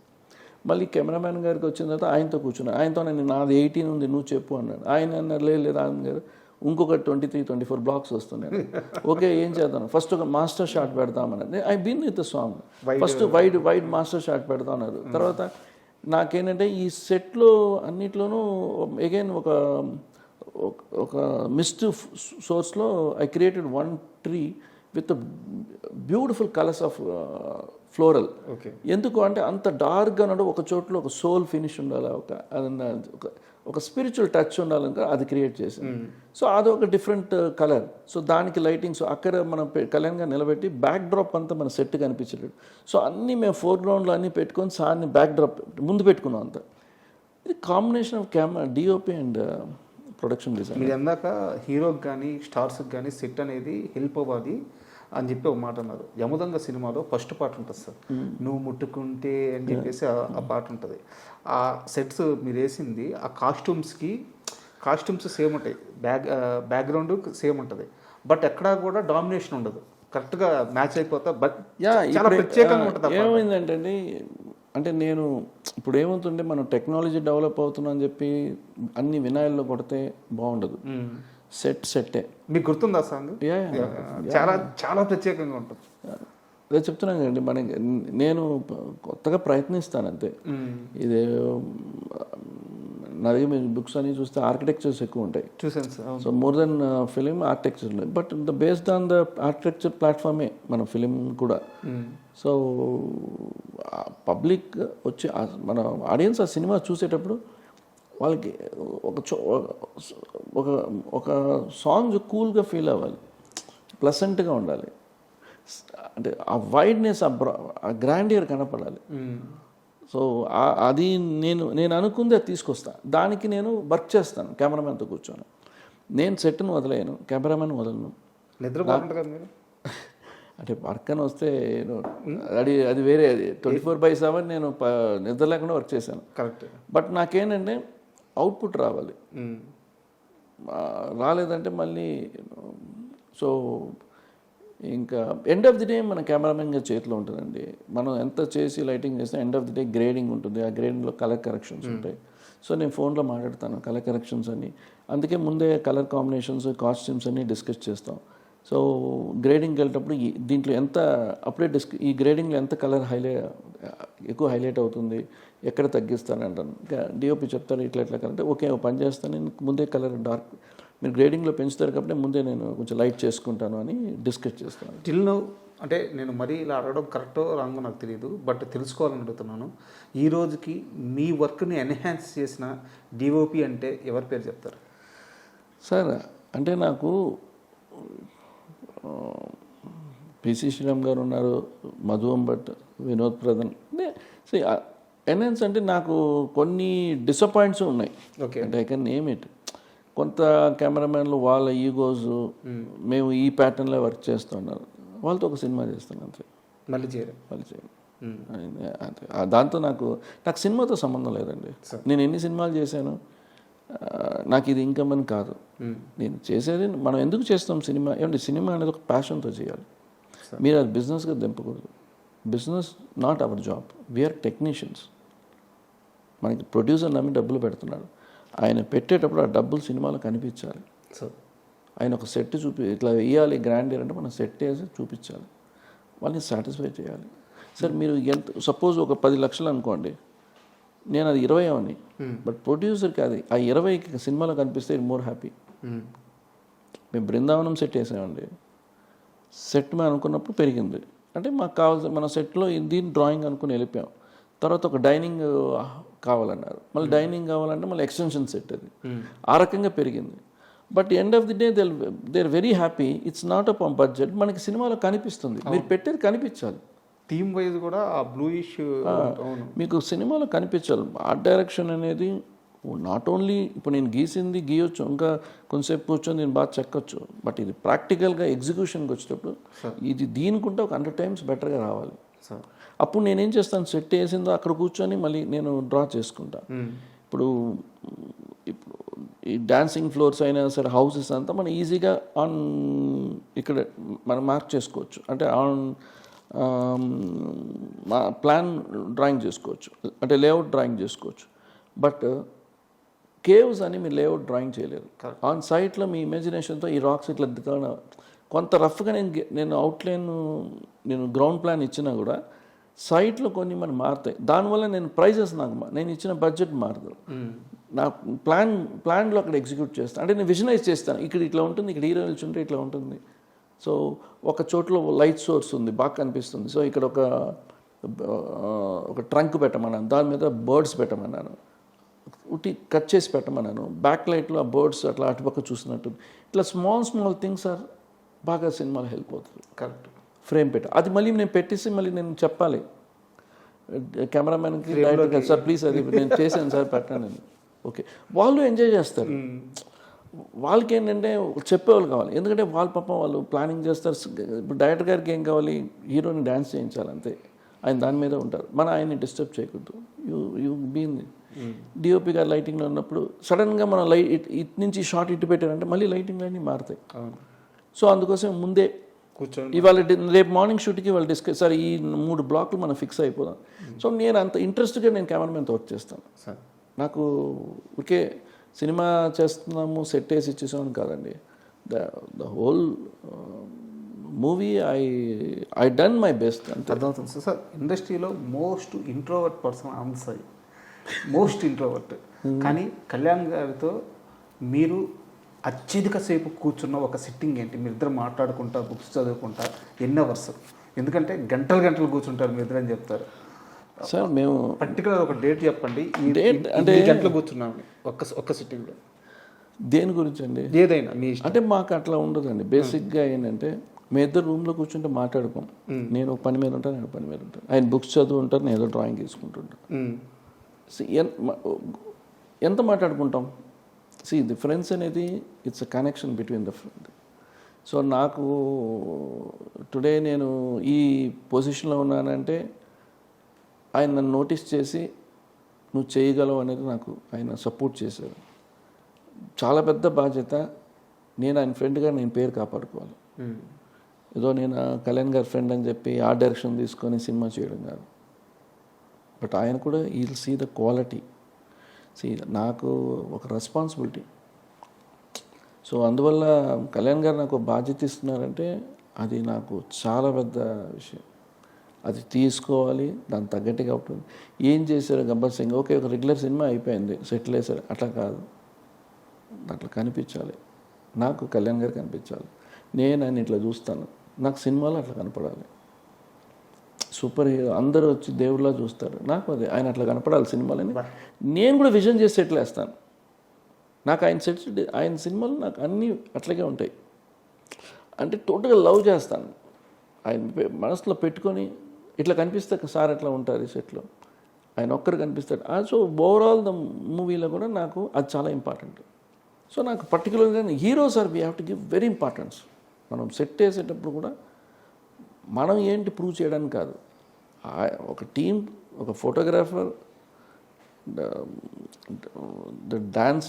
మళ్ళీ కెమెరామ్యాన్ గారికి వచ్చిన తర్వాత ఆయనతో కూర్చున్నాను. ఆయనతో నేను నాది 18 ఉంది నువ్వు చెప్పు అన్నాడు. ఆయన అన్నారు లేదు రాజన్ గారు ఇంకొక 23-24 బ్లాక్స్ వస్తున్నాయి. ఓకే ఏం చేద్దాం, ఫస్ట్ ఒక మాస్టర్ షాట్ పెడతామన్నది. I been with the song, first wide master shot పెడతా ఉన్నారు. తర్వాత నాకేంటంటే ఈ సెట్లో అన్నిట్లోనూ అగైన్ ఒక మిస్ట్ సోర్స్లో I created 1 tree with beautiful colours of floral. ఎందుకు అంటే అంత డార్క్గా ఉన్నాడు, ఒక చోట్ల ఒక సోల్ ఫినిష్ ఉండాలి, ఒక స్పిరిచువల్ టచ్ ఉండాలని అది క్రియేట్ చేసింది. సో అదొక డిఫరెంట్ కలర్. సో దానికి లైటింగ్, సో అక్కడ మనం కళ్యాణ్గా నిలబెట్టి బ్యాక్ డ్రాప్ అంతా మన సెట్ కనిపించలేదు. సో అన్నీ మేము ఫోర్గ్రౌండ్లో అన్నీ పెట్టుకొని సార్ని బ్యాక్ డ్రాప్ ముందు పెట్టుకున్నాం అంతా. ఇది combination of camera, DOP and production design. మీరు ఎందాక హీరోకి కానీ స్టార్స్కి కానీ సెట్ అనేది హెల్ప్ అవ్వాలి అని చెప్పి ఒక మాట అన్నారు. యమదొంగ సినిమాలో ఫస్ట్ పాట ఉంటుంది సార్, నువ్వు ముట్టుకుంటే అని చెప్పేసి ఆ పాట ఉంటుంది. ఆ సెట్స్ మీరు వేసింది ఆ కాస్ట్యూమ్స్ సేమ్ ఉంటాయి, బ్యాక్గ్రౌండ్ సేమ్ ఉంటుంది, బట్ ఎక్కడా కూడా డామినేషన్ ఉండదు, కరెక్ట్గా మ్యాచ్ అయిపోతా. బట్ చాలా ప్రత్యేకంగా ఉంటుంది. ఏమైందంటే అంటే నేను ఇప్పుడు ఏమవుతుంటే మనం టెక్నాలజీ డెవలప్ అవుతున్నా అని చెప్పి అన్ని వినాయల్లో కొడితే బాగుండదు. సెట్టే మీకు గుర్తుందా సాంగ్? చాలా చాలా ప్రత్యేకంగా ఉంటుంది. అదే చెప్తున్నాను కదండి, నేను కొత్తగా ప్రయత్నిస్తాను అంతే. ఇదే నా దగ్గర బుక్స్ అని చూస్తే ఆర్కిటెక్చర్స్ ఎక్కువ ఉంటాయి, చూసాను sir. So more than film architecture, but the based on the architecture ప్లాట్ఫామే మన ఫిలిం కూడా. సో పబ్లిక్ వచ్చి మన ఆడియన్స్ ఆ సినిమా చూసేటప్పుడు వాళ్ళకి ఒక సాంగ్ కూల్గా ఫీల్ అవ్వాలి, ప్లసెంట్గా ఉండాలి, అంటే ఆ వైడ్నెస్ ఆ గ్రాండియర్ కనపడాలి. సో అది నేను అనుకుంది అది తీసుకొస్తాను, దానికి నేను వర్క్ చేస్తాను కెమెరామెన్తో కూర్చొని. నేను సెట్ను వదిలేను, కెమెరామెన్ వదలను. అంటే వర్క్ అని వస్తే అది వేరే, అది 24/7 నేను నిద్ర లేకుండా వర్క్ చేశాను. కరెక్ట్. బట్ నాకేంటంటే అవుట్పుట్ రావాలి, రాలేదంటే మళ్ళీ సో ఇంకా ఎండ్ ఆఫ్ ది డే మన కెమెరామెన్ గారి చేతిలో ఉంటుందండి. మనం ఎంత చేసి లైటింగ్ చేసినా end of the day grading ఉంటుంది, ఆ గ్రేడింగ్లో కలర్ కరెక్షన్స్ ఉంటాయి. సో నేను ఫోన్లో మాట్లాడతాను కలర్ కరెక్షన్స్ అన్ని, అందుకే ముందే కలర్ కాంబినేషన్స్ కాస్ట్యూమ్స్ అన్నీ డిస్కస్ చేస్తాం. సో గ్రేడింగ్కి వెళ్ళేటప్పుడు దీంట్లో ఎంత అప్పుడే ఈ గ్రేడింగ్లో ఎంత కలర్ ఎక్కువ హైలైట్ అవుతుంది, ఎక్కడ తగ్గిస్తానంటాను. ఇంకా డిఓపి చెప్తారు ఇట్లా అంటే ఓకే పని చేస్తాను, నేను ముందే కలర్ డార్క్ మీరు గ్రేడింగ్లో పెంచుతారు కాబట్టి ముందే నేను కొంచెం లైట్ చేసుకుంటాను అని డిస్కస్ చేస్తాను. టిల్ నౌ అంటే నేను మరీ ఇలా అడగడం కరెక్టో రాంగో నాకు తెలియదు, బట్ తెలుసుకోవాలని అడుగుతున్నాను. ఈ రోజుకి మీ వర్క్ని ఎన్హాన్స్ చేసిన డిఓపి అంటే ఎవరి పేరు చెప్తారు? సార్ అంటే నాకు పిసి శ్రీరామ్ గారు ఉన్నారు, మధు అంబట్, వినోద్ ప్రధాన్. ఎన్హాన్స్ అంటే నాకు కొన్ని డిసప్పాయింట్స్ ఉన్నాయి. ఓకే. అంటే ఐ కెన్ నేమ్ ఇట్. కొంత కెమెరామెన్లు వాళ్ళ ఈగోస్, మేము ఈ ప్యాటర్న్లో వర్క్ చేస్తున్నారు, వాళ్ళతో ఒక సినిమా చేస్తాను అంతే, మళ్ళీ చేయరు. వాళ్ళు చేయండి అంతే. దాంతో నాకు సినిమాతో సంబంధం లేదండి. నేను ఎన్ని సినిమాలు చేశాను, నాకు ఇది ఇన్కమ్ అని కాదు. నేను చేసేది, మనం ఎందుకు చేస్తాం సినిమా? ఏమంటే సినిమా అనేది ఒక ప్యాషన్తో చేయాలి. మీరు అది బిజినెస్గా దింపకూడదు. Business not our job, we are technicians. మనకి ప్రొడ్యూసర్ నమ్మి డబ్బులు పెడుతున్నాడు, ఆయన పెట్టేటప్పుడు ఆ డబ్బులు సినిమాలో కనిపించాలి. సో ఆయన ఒక సెట్ ఇట్లా వేయాలి గ్రాండియర్ అంటే మనం సెట్ వేసి చూపించాలి, వాళ్ళని సాటిస్ఫై చేయాలి. సార్ మీరు ఎంత సపోజ్ ఒక 10 లక్షలు అనుకోండి, నేను అది 20 అవని, బట్ ప్రొడ్యూసర్కి అది ఆ 20కి సినిమాలో కనిపిస్తే మోర్ హ్యాపీ. మేము బృందావనం సెట్ వేసామండి, సెట్ మేము అనుకున్నప్పుడు పెరిగింది అంటే మాకు కావాల్సిన మన సెట్లో దీని డ్రాయింగ్ అనుకుని వెళ్ళిపోయాం. తర్వాత ఒక డైనింగ్ కావాలన్నారు, మళ్ళీ డైనింగ్ కావాలంటే మళ్ళీ ఎక్స్టెన్షన్ సెట్, అది ఆ రకంగా పెరిగింది. But end of the day they are very happy. It's not up on budget, మనకి సినిమాలో కనిపిస్తుంది, మీరు పెట్టేది కనిపించాలి. థీమ్ వైజ్ కూడా ఆ బ్లూయిష్ మీకు సినిమాలో కనిపించాలి. ఆర్ట్ డైరెక్షన్ అనేది నాట్ ఓన్లీ ఇప్పుడు నేను గీయొచ్చు, ఇంకా కొంతసేపు కూర్చొని నేను బాగా చెక్కొచ్చు, బట్ ఇది ప్రాక్టికల్గా ఎగ్జిక్యూషన్కి వచ్చేటప్పుడు ఇది దీనికుంటే ఒక 100 టైమ్స్ బెటర్గా రావాలి. అప్పుడు నేనేం చేస్తాను, సెట్ వేసిందో అక్కడ కూర్చొని మళ్ళీ నేను డ్రా చేసుకుంటా. ఇప్పుడు ఈ డాన్సింగ్ ఫ్లోర్స్ అయినా సరే, హౌసెస్ అంతా మనం ఈజీగా ఆన్ ఇక్కడ మనం మార్క్ చేసుకోవచ్చు, అంటే ఆన్ ప్లాన్ డ్రాయింగ్ చేసుకోవచ్చు, అంటే లేఅవుట్ డ్రాయింగ్ చేసుకోవచ్చు. బట్ కేవ్స్ అని మీరు లేఅవుట్ డ్రాయింగ్ చేయలేరు. ఆన్ సైట్లో మీ ఇమాజినేషన్తో ఈ రాక్స్ ఇట్లా కొంత రఫ్గా నేను అవుట్లైన్, నేను గ్రౌండ్ ప్లాన్ ఇచ్చినా కూడా సైట్లో కొన్ని మనం మారుతాయి. దానివల్ల నేను ప్రైజెస్ నేను ఇచ్చిన బడ్జెట్ మారదు. నా ప్లాన్లో అక్కడ ఎగ్జిక్యూట్ చేస్తాను, అంటే నేను విజువలైజ్ చేస్తాను, ఇక్కడ ఇట్లా ఉంటుంది, ఇక్కడ హీరో నిల్చుంటే ఇట్లా ఉంటుంది. సో ఒక చోట్ల లైట్ సోర్స్ ఉంది, బాగా కనిపిస్తుంది, సో ఇక్కడ ఒక ట్రంక్ పెట్టమన్నాను, దాని మీద బర్డ్స్ పెట్టమన్నాను, కట్ చేసి పెట్టమన్నాను, బ్యాక్ లైట్లో ఆ బర్డ్స్ అట్లా అటుపక్క చూసినట్టు. ఇట్లా స్మాల్ థింగ్స్ ఆర్ బాగా సినిమాలో హెల్ప్ అవుతుంది. కరెక్ట్. ఫ్రేమ్ అది మళ్ళీ నేను పెట్టేసి మళ్ళీ నేను చెప్పాలి కెమెరామెన్కి, డైరెక్టర్కి, సార్ ప్లీజ్ అది నేను చేశాను సార్ పెట్టాను నేను. ఓకే, వాళ్ళు ఎంజాయ్ చేస్తారు. వాళ్ళకి ఏంటంటే చెప్పేవాళ్ళు కావాలి, ఎందుకంటే వాళ్ళ పాపం వాళ్ళు ప్లానింగ్ చేస్తారు. ఇప్పుడు డైరెక్టర్ గారికి ఏం కావాలి, హీరోని డ్యాన్స్ చేయించాలి అంతే, ఆయన దాని మీద ఉంటారు. ఆయన్ని డిస్టర్బ్ చేయకూడదు. యూ బీన్ డిఓపి గారు లైటింగ్లో ఉన్నప్పుడు సడన్గా మనం ఇటు నుంచి షార్ట్ ఇటు పెట్టారంటే మళ్ళీ లైటింగ్ అన్నీ మారుతాయి. సో అందుకోసం ముందే కూర్చొని ఇవాళ రేపు మార్నింగ్ షూట్కి వాళ్ళు డిస్కస్, సార్ ఈ 3 బ్లాక్లు మనం ఫిక్స్ అయిపోదాం. సో నేను అంత ఇంట్రెస్ట్గా నేను కెమెరామెన్తో వర్క్ చేస్తాను. నాకు ఓకే సినిమా చేస్తున్నాము సెట్ వేసి ఇచ్చేసామని కాదండి, the whole movie I done my best అంతే. అర్థమవుతుంది సార్. ఇండస్ట్రీలో most introvert person answer, most introvert. కానీ కళ్యాణ్ గారితో మీరు అత్యధిక సేపు కూర్చున్న ఒక సిట్టింగ్ ఏంటి? మీ ఇద్దరు మాట్లాడుకుంటా, బుక్స్ చదువుకుంటా, ఎన్ని అవర్స్? ఎందుకంటే గంటలు కూర్చుంటారు మీ ఇద్దరు అని చెప్తారు సార్. మేము పర్టికులర్ ఒక డేట్ చెప్పండి, డేట్ అంటే గంటలు కూర్చున్నాము ఒక్క సిట్టింగ్లో. దేని గురించి అండి? ఏదైనా మీ అంటే మాకు అట్లా ఉండదండి. బేసిక్గా ఏంటంటే మీ ఇద్దరు రూమ్లో కూర్చుంటే మాట్లాడుకోం. నేను ఒక పని మీద ఉంటాను, నేను పని మీద ఉంటాను, ఆయన బుక్స్ చదువు ఉంటారు, నేను ఏదో డ్రాయింగ్ తీసుకుంటుంటాను. ఎంత మాట్లాడుకుంటాం? ది ఫ్రెండ్స్ అనేది it's a connection between the friend. So నాకు టుడే నేను ఈ పొజిషన్లో ఉన్నానంటే ఆయన నన్ను నోటీస్ చేసి నువ్వు చేయగలవు అనేది నాకు ఆయన సపోర్ట్ చేశారు. చాలా పెద్ద బాధ్యత. నేను ఆయన ఫ్రెండ్గా నేను పేరు కాపాడుకోవాలి. ఏదో నేను కళ్యాణ్ గారి ఫ్రెండ్ అని చెప్పి ఆ డైరెక్షన్ తీసుకొని సినిమా చేయడం కాదు. బట్ ఆయన కూడా ఈల్ సీ ద క్వాలిటీ. నాకు ఒక రెస్పాన్సిబిలిటీ. సో అందువల్ల కళ్యాణ్ గారు నాకు బాధ్యత ఇస్తున్నారంటే అది నాకు చాలా పెద్ద విషయం. అది తీసుకోవాలి, దాని తగ్గట్టుగా ఉంటుంది. ఏం చేశారు గబ్బర్ సింగ్, ఓకే ఒక రెగ్యులర్ సినిమా అయిపోయింది, సెటిల్ వేశారు, అట్లా కాదు. అట్లా కనిపించాలి, నాకు కళ్యాణ్ గారు కనిపించాలి. నేను ఆయన ఇట్లా చూస్తాను, నాకు సినిమాలో అట్లా కనపడాలి. సూపర్ హీరో అందరూ వచ్చి దేవుళ్ళ చూస్తారు, నాకు అదే ఆయన అట్లా కనపడాలి సినిమాలని. నేను కూడా విజన్ చేసి సెటిల్ వేస్తాను. నాకు ఆయన సినిమాలు నాకు అన్నీ అట్లాగే ఉంటాయి. అంటే టోటల్గా లవ్ చేస్తాను. ఆయన మనసులో పెట్టుకొని ఇట్లా కనిపిస్తే సార్ ఎట్లా ఉంటారు ఈ సెట్లో, ఆయన ఒక్కరు కనిపిస్తాడు. సో ఓవరాల్ ద మూవీలో కూడా నాకు అది చాలా ఇంపార్టెంట్. సో నాకు పర్టికులర్గా heroes are we have to give very importance. మనం సెట్ వేసేటప్పుడు కూడా మనం ఏంటి ప్రూవ్ చేయడానికి కాదు, ఒక టీం, ఒక ఫోటోగ్రాఫర్, డాన్స్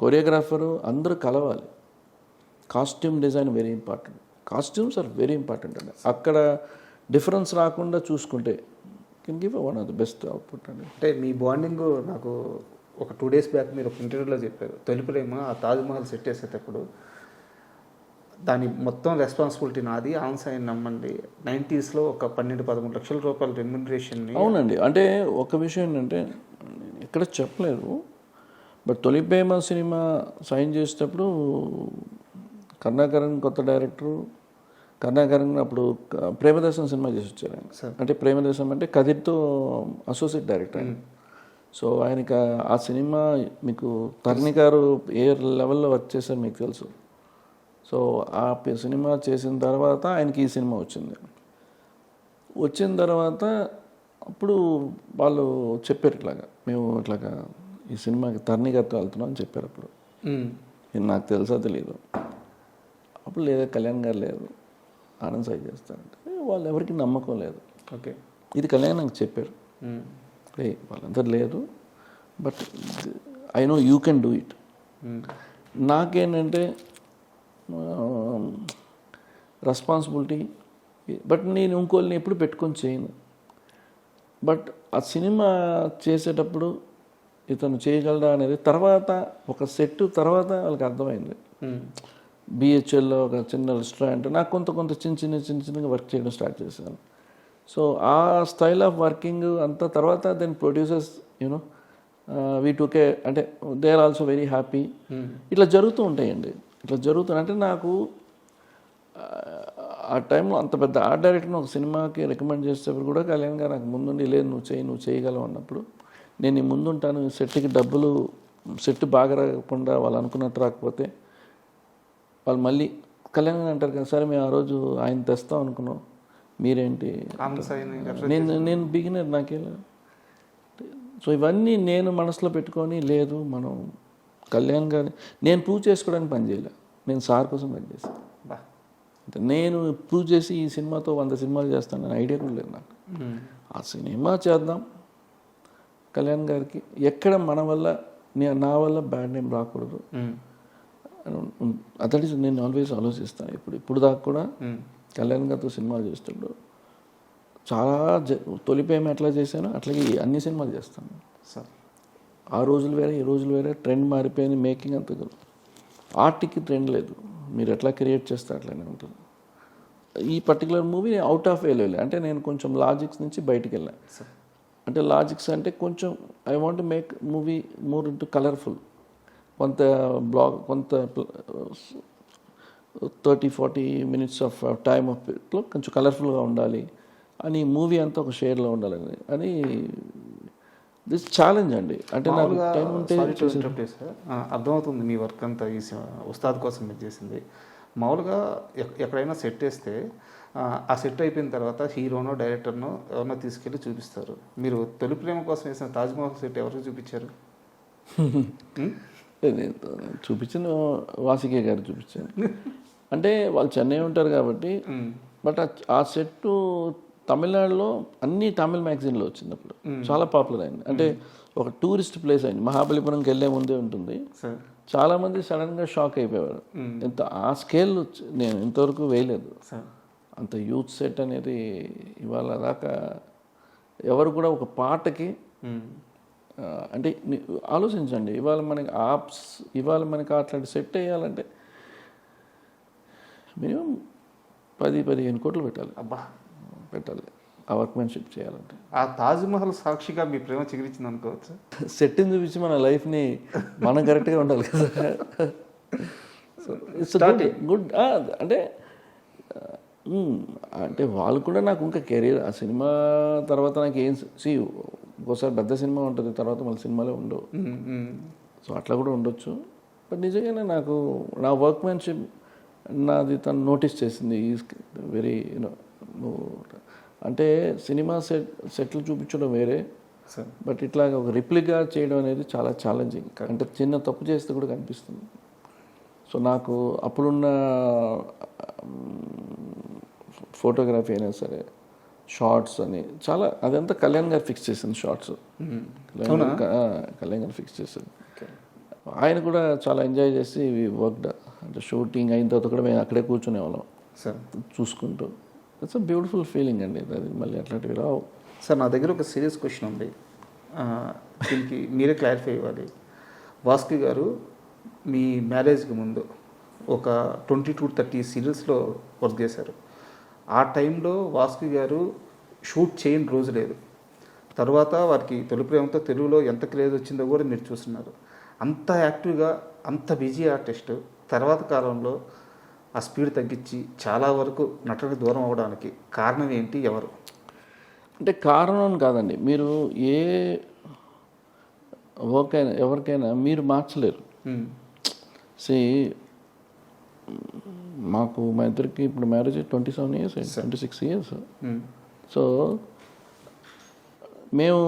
కొరియోగ్రాఫరు అందరూ కలవాలి. Costume design very important. Costumes are very important అండి. అక్కడ డిఫరెన్స్ రాకుండా చూసుకుంటే can give one of the best output అండి. అంటే మీ బాండింగ్ నాకు ఒక 2 days బ్యాక్ మీరు ఒక ఇంటర్వ్యూలో చెప్పారు. తొలి ప్రేమ ఆ తాజ్మహల్ సెట్ చేసేటప్పుడు దాని మొత్తం రెస్పాన్సిబిలిటీ నాది, ఆన్సైన్ నమ్మండి. 90sలో ఒక 12-13 లక్షల రూపాయల రెమ్యునరేషన్ని. అవునండి. అంటే ఒక విషయం ఏంటంటే ఎక్కడ చెప్పలేదు, బట్ తొలి ప్రేమ సినిమా సైన్ చేసేటప్పుడు కరుణాకరన్ కొత్త డైరెక్టరు, కరుణాకరన్ అప్పుడు ప్రేమదేశం సినిమా చేసి వచ్చారు ఆయన. అంటే ప్రేమదేశం అంటే కదిర్తో అసోసియేట్ డైరెక్టర్ ఆయన. సో ఆయనకి ఆ సినిమా మీకు తరణి గారు ఏ లెవెల్లో వర్క్ చేశారు మీకు తెలుసు. సో ఆ సినిమా చేసిన తర్వాత ఆయనకి ఈ సినిమా వచ్చిన తర్వాత అప్పుడు వాళ్ళు చెప్పారు ఇట్లాగా, మేము ఇట్లాగా ఈ సినిమాకి తరణి గారితో వెళ్తున్నాం అని చెప్పారు. అప్పుడు నాకు తెలుసా తెలియదు. అప్పుడు లేదా కళ్యాణ్ గారు లేదు, ఆనంద్ సాయి చేస్తారంటే వాళ్ళు ఎవరికి నమ్మకం లేదు. ఓకే, ఇది కళ్యాణ్ నాకు చెప్పారు, వాళ్ళందరూ లేదు, but I know you can do it. నాకేంటంటే రెస్పాన్సిబిలిటీ, బట్ నేను ఇంకోళ్ళని ఎప్పుడు పెట్టుకొని చేయను. బట్ ఆ సినిమా చేసేటప్పుడు ఇతను చేయగలడా అనేది తర్వాత ఒక సెట్ తర్వాత వాళ్ళకి అర్థమైంది. బిహెచ్ఎల్లో ఒక చిన్న రెస్టారెంట్, నాకు కొంత చిన్నగా వర్క్ చేయడం స్టార్ట్ చేశాను. సో ఆ స్టైల్ ఆఫ్ వర్కింగ్ అంతా తర్వాత then producers you know we took, అంటే they are also very happy. ఇట్లా జరుగుతూ ఉంటాయండి. అంటే నాకు ఆ టైంలో అంత పెద్ద ఆర్ట్ డైరెక్టర్ని ఒక సినిమాకి రికమెండ్ చేసేటప్పుడు కూడా కళ్యాణ్ గారు నాకు ముందుండి లేదు నువ్వు చేయగలవు అన్నప్పుడు నేను ఈ ముందుంటాను, సెట్కి డబ్బులు సెట్ బాగా రాకుండా వాళ్ళు అనుకున్నట్టు రాకపోతే వాళ్ళు మళ్ళీ కళ్యాణ్ గారు అంటారు కదా, సరే మేము ఆ రోజు ఆయన తెస్తాం అనుకున్నాం, మీరేంటి, నేను బిగినర్ నాకేలా. సో ఇవన్నీ నేను మనసులో పెట్టుకొని లేదు మనం కళ్యాణ్ గారిని నేను ప్రూవ్ చేసుకోవడానికి పనిచేయలే, నేను సార్ కోసం పనిచేసాను. అంటే నేను ప్రూవ్ చేసి ఈ సినిమాతో 100 సినిమాలు చేస్తానని ఐడియా కూడా లేదు నాకు. ఆ సినిమా చేద్దాం కళ్యాణ్ గారికి, ఎక్కడ మన వల్ల నా వల్ల బ్యాడ్ నేమ్ రాకూడదు, అతడి నేను ఆల్వేస్ ఆలోచిస్తాను. ఇప్పుడు దాకా కూడా కళ్యాణ్ గారితో సినిమాలు చేసేటప్పుడు చాలా తొలిపేమ ఎట్లా చేశానో అట్లాగే అన్ని సినిమాలు చేస్తాను సార్. ఆ రోజులు వేరే ఈ రోజులు వేరే, ట్రెండ్ మారిపోయింది, మేకింగ్ అంత ఆర్ట్కి ట్రెండ్ లేదు, మీరు ఎట్లా క్రియేట్ చేస్తే అట్లనే ఉంటుంది. ఈ పర్టికులర్ మూవీ అవుట్ ఆఫ్ వేలో వెళ్ళా, అంటే నేను కొంచెం లాజిక్స్ నుంచి బయటికి వెళ్ళాను. అంటే లాజిక్స్ అంటే కొంచెం I want to make movie more into colourful, కొంత బ్లాగ్ కొంత 30-40 minutes ఆఫ్ టైమ్ ఆఫ్ ఇట్లో కొంచెం కలర్ఫుల్గా ఉండాలి అని, మూవీ అంతా ఒక షేర్లో ఉండాలని అని దిస్ ఛాలెంజ్ అండి. అంటే నాకు టైం ఉంటే అర్థమవుతుంది మీ వర్క్ అంతా ఈ ఉస్తాద్ కోసం మీరు చేసింది. మామూలుగా ఎక్కడైనా సెట్ వేస్తే ఆ సెట్ అయిపోయిన తర్వాత హీరోనో డైరెక్టర్నో ఎవరినో తీసుకెళ్ళి చూపిస్తారు. మీరు తొలి ప్రేమ కోసం వేసిన తాజ్మహల్ సెట్ ఎవరికి చూపించారు? చూపించిన వాసికే గారు చూపించాను. అంటే వాళ్ళు చెన్నై ఉంటారు కాబట్టి, బట్ ఆ సెట్ తమిళనాడులో అన్ని తమిళ మ్యాగజైన్లో వచ్చినప్పుడు చాలా పాపులర్ అయింది. అంటే ఒక టూరిస్ట్ ప్లేస్ అయింది, మహాబలిపురంకి వెళ్ళే ముందే ఉంటుంది. చాలామంది సడన్గా షాక్ అయిపోయారు, ఎంత ఆ స్కేల్ నేను ఇంతవరకు వేయలేదు. అంత యూత్ సెట్ అనేది ఇవాళ దాకా ఎవరు కూడా ఒక పాటకి, అంటే ఆలోచించండి, ఇవాళ మనకి అట్లాంటి సెట్ వేయాలంటే మినిమం 10-15 కోట్లు పెట్టాలి. పెట్టాలి ఆ వర్క్మెన్షిప్ చేయాలంటే. ఆ తాజ్మహల్ సాక్షిగా మీ ప్రేమ చిగురించింది అనుకోవచ్చు. సెట్ని చూపించి మన లైఫ్ని మనం కరెక్ట్గా ఉండాలి కదా. So it's good. అంటే వాళ్ళు కూడా నాకు ఇంకా కెరీర్, ఆ సినిమా తర్వాత నాకు ఏం ఒకసారి పెద్ద సినిమా ఉంటుంది, తర్వాత మళ్ళీ సినిమాలే ఉండవు. సో అట్లా కూడా ఉండొచ్చు. బట్ నిజంగానే నాకు నా వర్క్మెన్షిప్ నాది తను నోటీస్ చేసింది. ఈజ్ వెరీ అంటే సినిమా సెట్లు చూపించడం వేరే, సార్ బట్ ఇట్లా ఒక రిప్లికా చేయడం అనేది చాలా ఛాలెంజింగ్. అంటే చిన్న తప్పు చేస్తే కూడా కనిపిస్తుంది. సో నాకు అప్పుడున్న ఫోటోగ్రఫీ అయినా సరే, షార్ట్స్ అని చాలా అదంతా కళ్యాణ్ గారు ఫిక్స్ చేసింది. షార్ట్స్ కళ్యాణ్ గారు ఫిక్స్ చేసింది. ఆయన కూడా చాలా ఎంజాయ్ చేసి వర్క్డ్. అంటే షూటింగ్ అయిన తర్వాత కూడా మేము అక్కడే కూర్చునే వాళ్ళం సార్ చూసుకుంటూ. ఇట్స్ అ బ్యూటిఫుల్ ఫీలింగ్ అండి. అది మళ్ళీ అట్లాంటివి రావు. సార్ నా దగ్గర ఒక సీరియస్ క్వశ్చన్ ఉంది, దీనికి మీరే క్లారిఫై ఇవ్వాలి. వాస్కి గారు మీ మ్యారేజ్కి ముందు ఒక 20 to 30 సీరియల్స్లో వర్క్ చేశారు. ఆ టైంలో వాస్కి గారు షూట్ చేయని రోజు లేదు. తర్వాత వారికి తొలి ప్రేమతో తెలుగులో ఎంత క్రేజ్ వచ్చిందో కూడా మీరు చూస్తున్నారు. అంత యాక్టివ్గా అంత బిజీ ఆర్టిస్ట్ తర్వాత కాలంలో ఆ స్పీడ్ తగ్గించి చాలా వరకు నటనకు దూరం అవ్వడానికి కారణం ఏంటి, ఎవరు? అంటే కారణం కాదండి, మీరు ఏ వర్క్ అయినా ఎవరికైనా మీరు మార్చలేరు. సి మాకు మా ఇద్దరికి ఇప్పుడు మ్యారేజ్ 27 years 26 years. సో మేము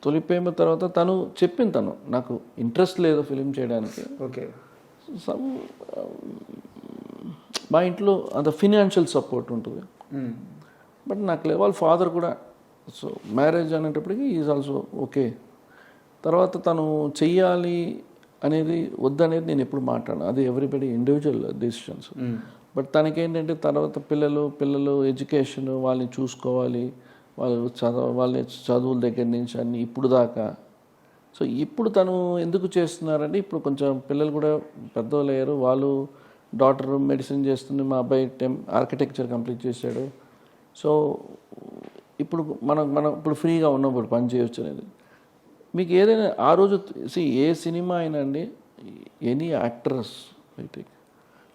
తొలిపోయిన తర్వాత తను చెప్పింది, తను నాకు ఇంట్రెస్ట్ లేదు ఫిలిం చేయడానికి. ఓకే. సమ్ మా ఇంట్లో అంత ఫినాన్షియల్ సపోర్ట్ ఉంటుంది, బట్ నాకు లేదు. వాళ్ళ ఫాదర్ కూడా. సో మ్యారేజ్ అనేటప్పటికి ఈజ్ ఆల్సో ఓకే. తర్వాత తను చెయ్యాలి అనేది వద్దనేది నేను ఎప్పుడు మాట్లాడాను. అది ఎవ్రీబడి ఇండివిజువల్ డెసిషన్స్. బట్ తనకేంటంటే తర్వాత పిల్లలు ఎడ్యుకేషన్, వాళ్ళని చూసుకోవాలి, వాళ్ళ చదువుల దగ్గర నుంచి అన్ని ఇప్పుడు దాకా. సో ఇప్పుడు తను ఎందుకు చేస్తున్నారంటే ఇప్పుడు కొంచెం పిల్లలు కూడా పెద్దవాళ్ళు అయ్యారు. వాళ్ళు డాక్టర్ మెడిసిన్ చేస్తుంది, మా అబ్బాయి ఆర్కిటెక్చర్ కంప్లీట్ చేశాడు. సో ఇప్పుడు మనం ఇప్పుడు ఫ్రీగా ఉన్నప్పుడు పని చేయొచ్చు అనేది. మీకు ఏదైనా ఆ రోజు ఏ సినిమా అయినా అండి, any actress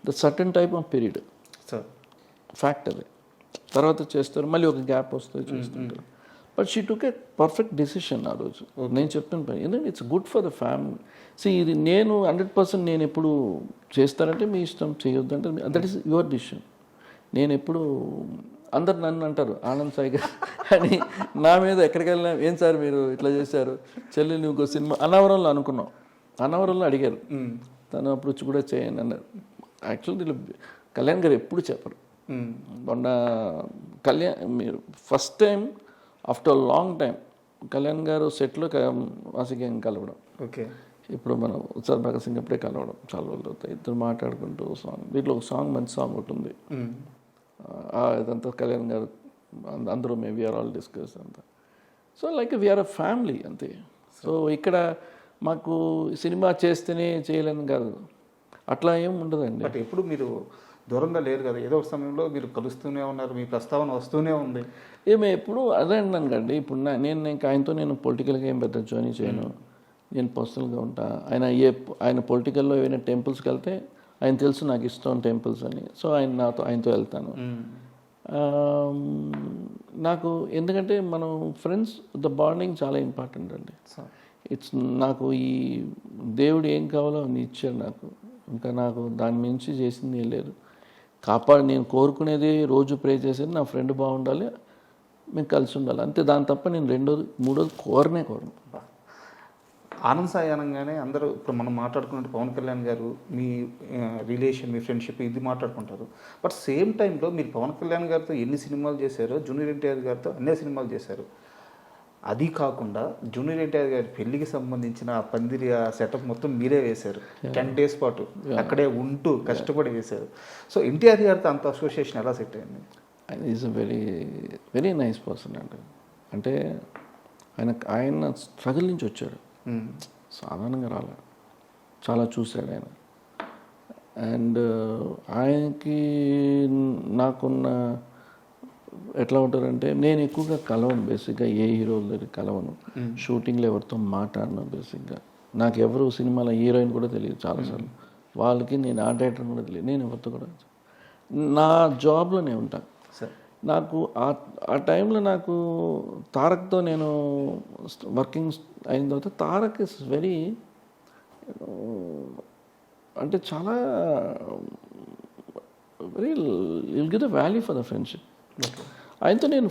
the certain type of period fact అది. తర్వాత చేస్తారు, మళ్ళీ ఒక గ్యాప్ వస్తుంది, చేస్తుంటారు. But she took a perfect decision ఆ రోజు. నేను చెప్తున్న పని ఎందుకంటే it's good for the family. ఇది నేను 100% నేను ఎప్పుడు చేస్తానంటే మీ ఇష్టం, చేయొద్దంటే దట్ ఈస్ యువర్ డెసిషన్. నేను ఎప్పుడు అందరు నన్ను అంటారు ఆనంద్ సాయి గారు అని నా మీద ఎక్కడికి వెళ్ళినా, ఏం సార్ మీరు ఇట్లా చేశారు, చెల్లి నువ్వు సినిమా అన్నవరంలో అనుకున్నాం, అన్నవరంలో అడిగారు, తను అప్పుడు వచ్చి కూడా చేయండి అన్నారు. యాక్చువల్లీ కళ్యాణ్ గారు ఎప్పుడు చెప్పరు. మొన్న మీరు first time after long time Kalyan గారు సెట్లో వాసికి కలవడం. ఓకే. ఇప్పుడు మనం ఉత్సాహ్ భగత్ సింగ్ అప్పుడే కలవడం చాలా రోజులు అవుతాయి. ఇద్దరు మాట్లాడుకుంటూ సాంగ్, దీంట్లో ఒక సాంగ్ మంచి సాంగ్ ఒకటి ఉంది. ఇదంతా కళ్యాణ్ గారు అందరూ మేము వీఆర్ ఆల్ డిస్కస్ అంతా. So like we're a family అంతే. సో ఇక్కడ మాకు సినిమా చేస్తేనే చేయలేని కాదు, అట్లా ఏం ఉండదండి. బట్ ఎప్పుడు మీరు దూరంగా లేరు కదా, ఏదో ఒక సమయంలో మీరు కలుస్తూనే ఉన్నారు, మీ ప్రస్తావన వస్తూనే ఉంది. ఏమో ఎప్పుడు అదే అన్నాను కండి. ఇప్పుడు నేను ఇంకా ఆయనతో నేను పొలిటికల్గా ఏం పెద్ద జర్నీ చేయను, నేను పర్సనల్గా ఉంటా. ఆయన పొలిటికల్లో ఏమైనా టెంపుల్స్కి వెళ్తే ఆయన తెలుసు నాకు ఇష్టం టెంపుల్స్ అని. సో ఆయనతో వెళ్తాను. నాకు ఎందుకంటే మనం ఫ్రెండ్స్ ద బాండింగ్ చాలా ఇంపార్టెంట్ అండి. నాకు ఈ దేవుడు ఏం కావాలో అని ఇచ్చాడు నాకు. ఇంకా నాకు దాని మించి చేసింది ఏం లేదు. నేను కోరుకునేది, రోజు ప్రే చేసేది నా ఫ్రెండ్ బాగుండాలి, మేము కలిసి ఉండాలి అంతే. దాని తప్ప నేను రెండోది మూడోది కోరను. ఆనంద్ సాయి అనగానే అందరూ ఇప్పుడు మనం మాట్లాడుకున్నట్టు పవన్ కళ్యాణ్ గారు మీ రిలేషన్, మీ ఫ్రెండ్షిప్ ఇది మాట్లాడుకుంటారు. బట్ సేమ్ టైంలో మీరు పవన్ కళ్యాణ్ గారితో ఎన్ని సినిమాలు చేశారో, జూనియర్ ఎన్టీఆర్ గారితో అన్ని సినిమాలు చేశారు. అది కాకుండా జూనియర్ ఎన్టీఆర్ గారి పెళ్లికి సంబంధించిన ఆ పందిరి, ఆ సెటప్ మొత్తం మీరే వేశారు. 10 days పాటు అక్కడే ఉంటూ కష్టపడి వేశారు. సో ఎన్టీఆర్ గారితో అంత అసోసియేషన్ ఎలా సెట్ అయింది? ఆయన is a very very nice person అండి. అంటే ఆయన స్ట్రగుల్ నుంచి వచ్చాడు, సాధారణంగా రాలే, చాలా చూశాడు ఆయన. అండ్ ఆయనకి నాకున్న ఎట్లా ఉంటారంటే, నేను ఎక్కువగా కలవను బేసిక్గా, ఏ హీరోల దగ్గర కలవను, షూటింగ్లో ఎవరితో మాట్లాడను బేసిక్గా. నాకు ఎవరు సినిమాలో హీరోయిన్ కూడా తెలియదు చాలాసార్లు, వాళ్ళకి నేను ఆ డైరెక్టర్ కూడా తెలియదు, నేను ఎవరితో కూడా నా జాబ్లోనే ఉంటాను. నాకు ఆ టైంలో నాకు తారక్తో నేను వర్కింగ్ అయిన తర్వాత తారక్ ఇస్ వెరీ అంటే చాలా very will give the value for the friendship. ఆయనతో నేను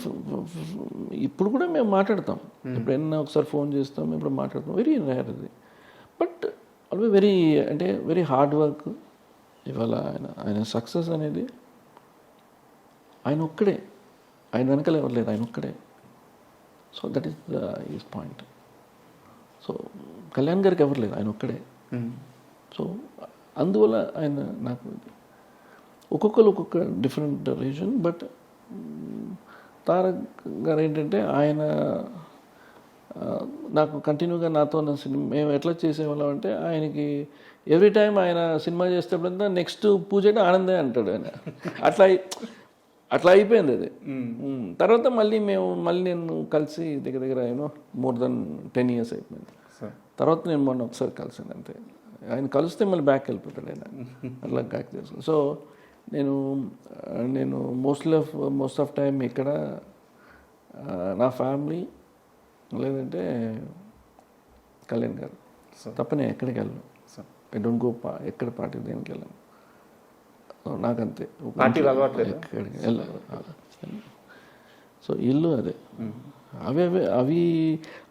ఇప్పుడు కూడా మేము మాట్లాడతాం, ఎప్పుడైనా ఒకసారి ఫోన్ చేస్తాం, ఇప్పుడు మాట్లాడతాం, వెరీ రేర్ అది. బట్ ఆల్వే వెరీ అంటే వెరీ హార్డ్ వర్క్. ఇవాళ ఆయన సక్సెస్ అనేది ఆయన ఒక్కడే, ఆయన వెనకాల ఎవరు లేరు, ఆయన ఒక్కడే. So that is is point. So Kalyan గారికి ఎవరు లేరు, ఆయన ఒక్కడే. సో అందువల్ల ఆయన నాకు ఒక్కొక్కరు ఒక్కొక్క డిఫరెంట్ రీజన్. బట్ తారక్ గారు ఏంటంటే ఆయన నాకు కంటిన్యూగా నాతో సినిమా మేము ఎట్లా చేసేవాళ్ళం అంటే ఆయనకి ఎవ్రీ టైం ఆయన సినిమా చేసేటప్పుడంతా నెక్స్ట్ పూజ అంటే ఆనందే అంటాడు ఆయన. అట్లా అయిపోయింది అది. తర్వాత మళ్ళీ నేను కలిసి దగ్గర మోర్ దెన్ 10 years అయిపోయింది. తర్వాత నేను మొన్న ఒకసారి కలిసాను అంతే. ఆయన కలిస్తే మళ్ళీ బ్యాక్ వెళ్ళిపోతాడు ఆయన, అట్లా బ్యాక్ చేసుకుని. సో నేను మోస్ట్ ఆఫ్ టైం ఇక్కడ నా ఫ్యామిలీ లేదంటే కళ్యాణ్ గారు తప్ప నేను ఎక్కడికి వెళ్ళను. ఐ డోంట్ గో ఎక్కడ పార్టీ దేనికి వెళ్ళను. నాకంతే ఎక్కడికి వెళ్ళాను. సో ఇల్లు అదే అవి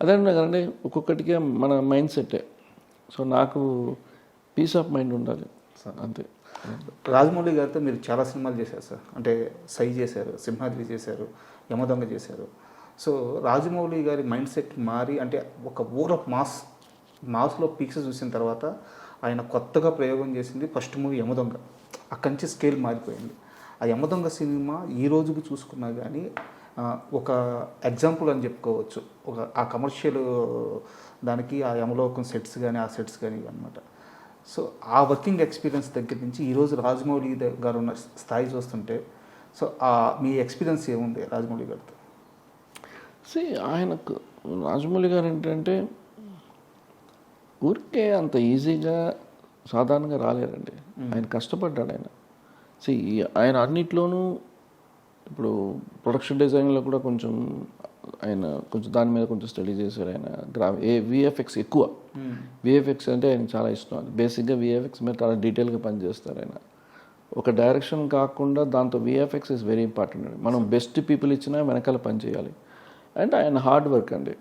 అదే కదండి, ఒక్కొక్కటికే మన మైండ్ సెట్టే. సో నాకు పీస్ ఆఫ్ మైండ్ ఉండాలి అంతే. రాజమౌళి గారితో మీరు చాలా సినిమాలు చేశారు సార్. అంటే సై చేశారు, సింహాద్రి చేశారు, యమదొంగ చేశారు. సో రాజమౌళి గారి మైండ్ సెట్ మారి అంటే ఒక ఊర్ ఆఫ్ మాస్లో పీక్స్ చూసిన తర్వాత ఆయన కొత్తగా ప్రయోగం చేసింది ఫస్ట్ మూవీ యమదొంగ. అక్కడి నుంచి స్కేల్ మారిపోయింది. ఆ యమదొంగ సినిమా ఈ రోజుకి చూసుకున్నా కానీ ఒక ఎగ్జాంపుల్ అని చెప్పుకోవచ్చు. ఆ కమర్షియల్ దానికి ఆ యమలోకం సెట్స్ కానీ ఆ సెట్స్ కానీ అనమాట. సో ఆ వర్కింగ్ ఎక్స్పీరియన్స్ దగ్గర నుంచి ఈరోజు రాజమౌళి గారు ఉన్న స్థాయి చూస్తుంటే సో మీ ఎక్స్పీరియన్స్ ఏముంది రాజమౌళి గారితో? ఆయనకు రాజమౌళి గారు ఏంటంటే ఊరికే అంత ఈజీగా సాధారణంగా రాలేరండి. ఆయన కష్టపడ్డాడు. ఆయన అన్నిట్లోనూ ఇప్పుడు ప్రొడక్షన్ డిజైన్లో కూడా కొంచెం దాని మీద కొంచెం స్టడీ చేశారు ఆయన. విఎఫ్ఎక్స్ ఎక్కువ, విఎఫ్ఎక్స్ అంటే ఆయన చాలా ఇష్టం. బేసిక్గా విఎఫ్ఎక్స్ మీద చాలా డీటెయిల్గా పనిచేస్తారు ఆయన. ఒక డైరెక్షన్ కాకుండా దాంతో విఎఫ్ఎక్స్ ఇస్ వెరీ ఇంపార్టెంట్. మనం బెస్ట్ పీపుల్ ఇచ్చినా వెనకాల పని చేయాలి. అండ్ ఆయన హార్డ్ వర్క్ అండి.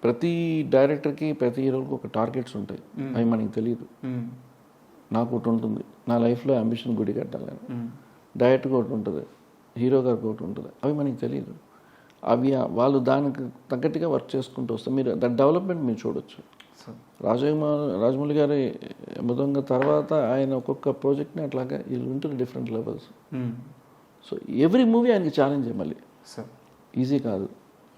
ప్రతి డైరెక్టర్కి ప్రతి హీరోకి ఒక టార్గెట్స్ ఉంటాయి, అవి మనకి తెలియదు. నాకు ఒకటి ఉంటుంది, నా లైఫ్లో అంబిషన్ గుడి కట్టాలని. డైరెక్ట్గా ఒకటి ఉంటుంది, హీరో గారికి ఒకటి ఉంటుంది, అవి మనకి తెలియదు. అవి వాళ్ళు దానికి తగ్గట్టుగా వర్క్ చేసుకుంటూ వస్తారు. మీరు దాని డెవలప్మెంట్ మీరు చూడొచ్చు. రాజమౌళి గారి యమదొంగ తర్వాత ఆయన ఒక్కొక్క ప్రాజెక్ట్ని అట్లాగా వీళ్ళు ఉంటుంది different levels. So every movie ఆయనకి ఛాలెంజ్ మళ్ళీ ఈజీ కాదు,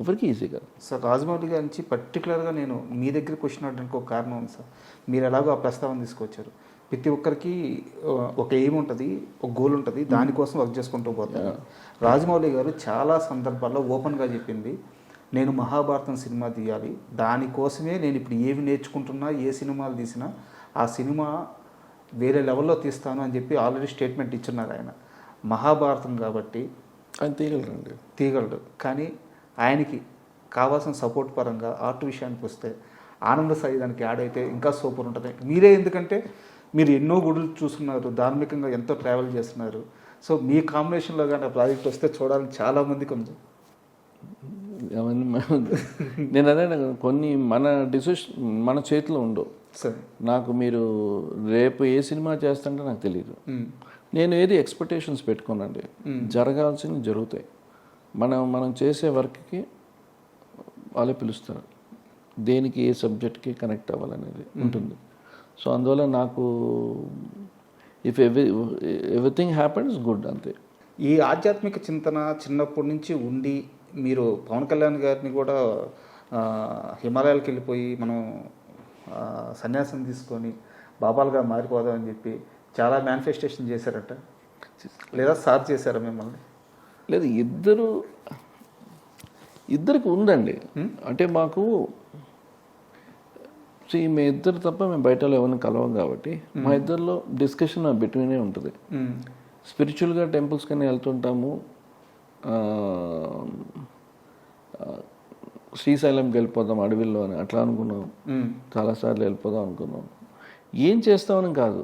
ఎవరికి ఈజీ కాదు సార్. రాజమౌళి గారి నుంచి పర్టికులర్గా నేను మీ దగ్గర క్వశ్చన్ అడడానికి ఒక కారణం ఉంది సార్. మీరు ఎలాగో ఆ ప్రస్తావన తీసుకొచ్చారు. ప్రతి ఒక్కరికి ఒక ఎయిమ్ ఉంటుంది, ఒక గోల్ ఉంటుంది, దానికోసం వర్క్ చేసుకుంటూ పోతారు. రాజమౌళి గారు చాలా సందర్భాల్లో ఓపెన్గా చెప్పింది, నేను మహాభారతం సినిమా తీయాలి, దానికోసమే నేను ఇప్పుడు ఏవి నేర్చుకుంటున్నా, ఏ సినిమాలు తీసినా ఆ సినిమా వేరే లెవెల్లో తీస్తాను అని చెప్పి ఆల్రెడీ స్టేట్మెంట్ ఇచ్చున్నారు ఆయన. మహాభారతం కాబట్టి ఆయన తీయగలడు. కానీ ఆయనకి కావాల్సిన సపోర్ట్ పరంగా ఆర్ట్ విషయానికి వస్తే ఆనంద సాయి దానికి యాడ్ అయితే ఇంకా సూపర్ ఉంటుంది. మీరే ఎందుకంటే మీరు ఎన్నో గుడులు చూస్తున్నారు, ధార్మికంగా ఎంతో ట్రావెల్ చేస్తున్నారు. సో మీ కాంబినేషన్లో కానీ ఆ ప్రాజెక్ట్ వస్తే చూడాలని చాలామందికి ఉంది. నేను అదే కొన్ని మన డిసిషన్ మన చేతిలో ఉండవు. నాకు మీరు రేపు ఏ సినిమా చేస్తుంటే నాకు తెలియదు. నేను ఏది ఎక్స్పెక్టేషన్స్ పెట్టుకోనండి, జరగాల్సినవి జరుగుతాయి. మనం చేసే వర్క్కి వాళ్ళే పిలుస్తారు, దేనికి ఏ సబ్జెక్ట్కి కనెక్ట్ అవ్వాలనేది ఉంటుంది. సో అందువల్ల నాకు ఇఫ్ ఎవ్రీథింగ్ హ్యాపెన్స్ గుడ్ అంతే. ఈ ఆధ్యాత్మిక చింతన చిన్నప్పటి నుంచి ఉండి మీరు పవన్ కళ్యాణ్ గారిని కూడా హిమాలయాలకు వెళ్ళిపోయి మనం సన్యాసం తీసుకొని బాబాలుగా మారిపోదామని చెప్పి చాలా మేనిఫెస్టేషన్ చేశారట, లేదా సార్ చేశారా మిమ్మల్ని? లేదు, ఇద్దరికి ఉందండి. అంటే మాకు మీ ఇద్దరు తప్ప మేము బయట ఎవరిని కలవం కాబట్టి మా ఇద్దరిలో డిస్కషన్ బిట్వీనే ఉంటుంది. స్పిరిచువల్గా టెంపుల్స్ కానీ వెళ్తుంటాము, శ్రీశైలంకి వెళ్ళిపోదాం అడవిల్లో అని అట్లా అనుకున్నాం. చాలాసార్లు వెళ్ళిపోదాం అనుకున్నాం. ఏం చేస్తామని కాదు,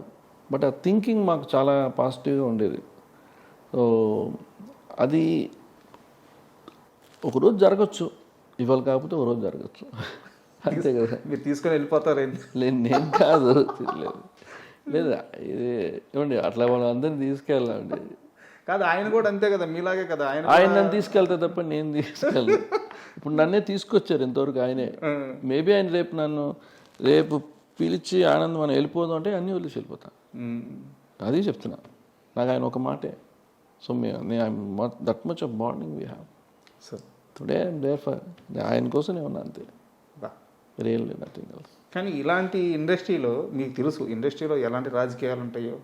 బట్ ఆ థింకింగ్ మాకు చాలా పాజిటివ్గా ఉండేది. సో అది ఒకరోజు జరగచ్చు, ఇవాళ కాకపోతే ఒకరోజు జరగచ్చు, అంతే కదా. మీరు తీసుకొని వెళ్ళిపోతారేంటి? లేదు, నేను కాదు, లేదు లేదు ఇది ఏమండి, అట్లా వాళ్ళందరినీ తీసుకెళ్ళాలండి. కాదు, ఆయన కూడా అంతే కదా, మీలాగే కదా. ఆయన నన్ను తీసుకెళ్తే తప్ప నేను తీసుకెళ్ళను. ఇప్పుడు నన్నే తీసుకొచ్చారు ఇంతవరకు ఆయనే. మేబీ ఆయన రేపు పిలిచి ఆనందం మనం వెళ్ళిపోదాం అంటే అన్నీ వదిలేసి వెళ్ళిపోతాను. అది చెప్తున్నా, నాకు ఆయన ఒక మాటే. So that much of bonding we have. Sir today I'm there for ఆయన కోసం నేను ఉన్నా, అంతే, రియల్లీ నథింగ్ ఎల్స్. కానీ ఇలాంటి ఇండస్ట్రీలో మీకు తెలుసు, ఇండస్ట్రీలో ఎలాంటి రాజకీయాలు ఉంటాయో,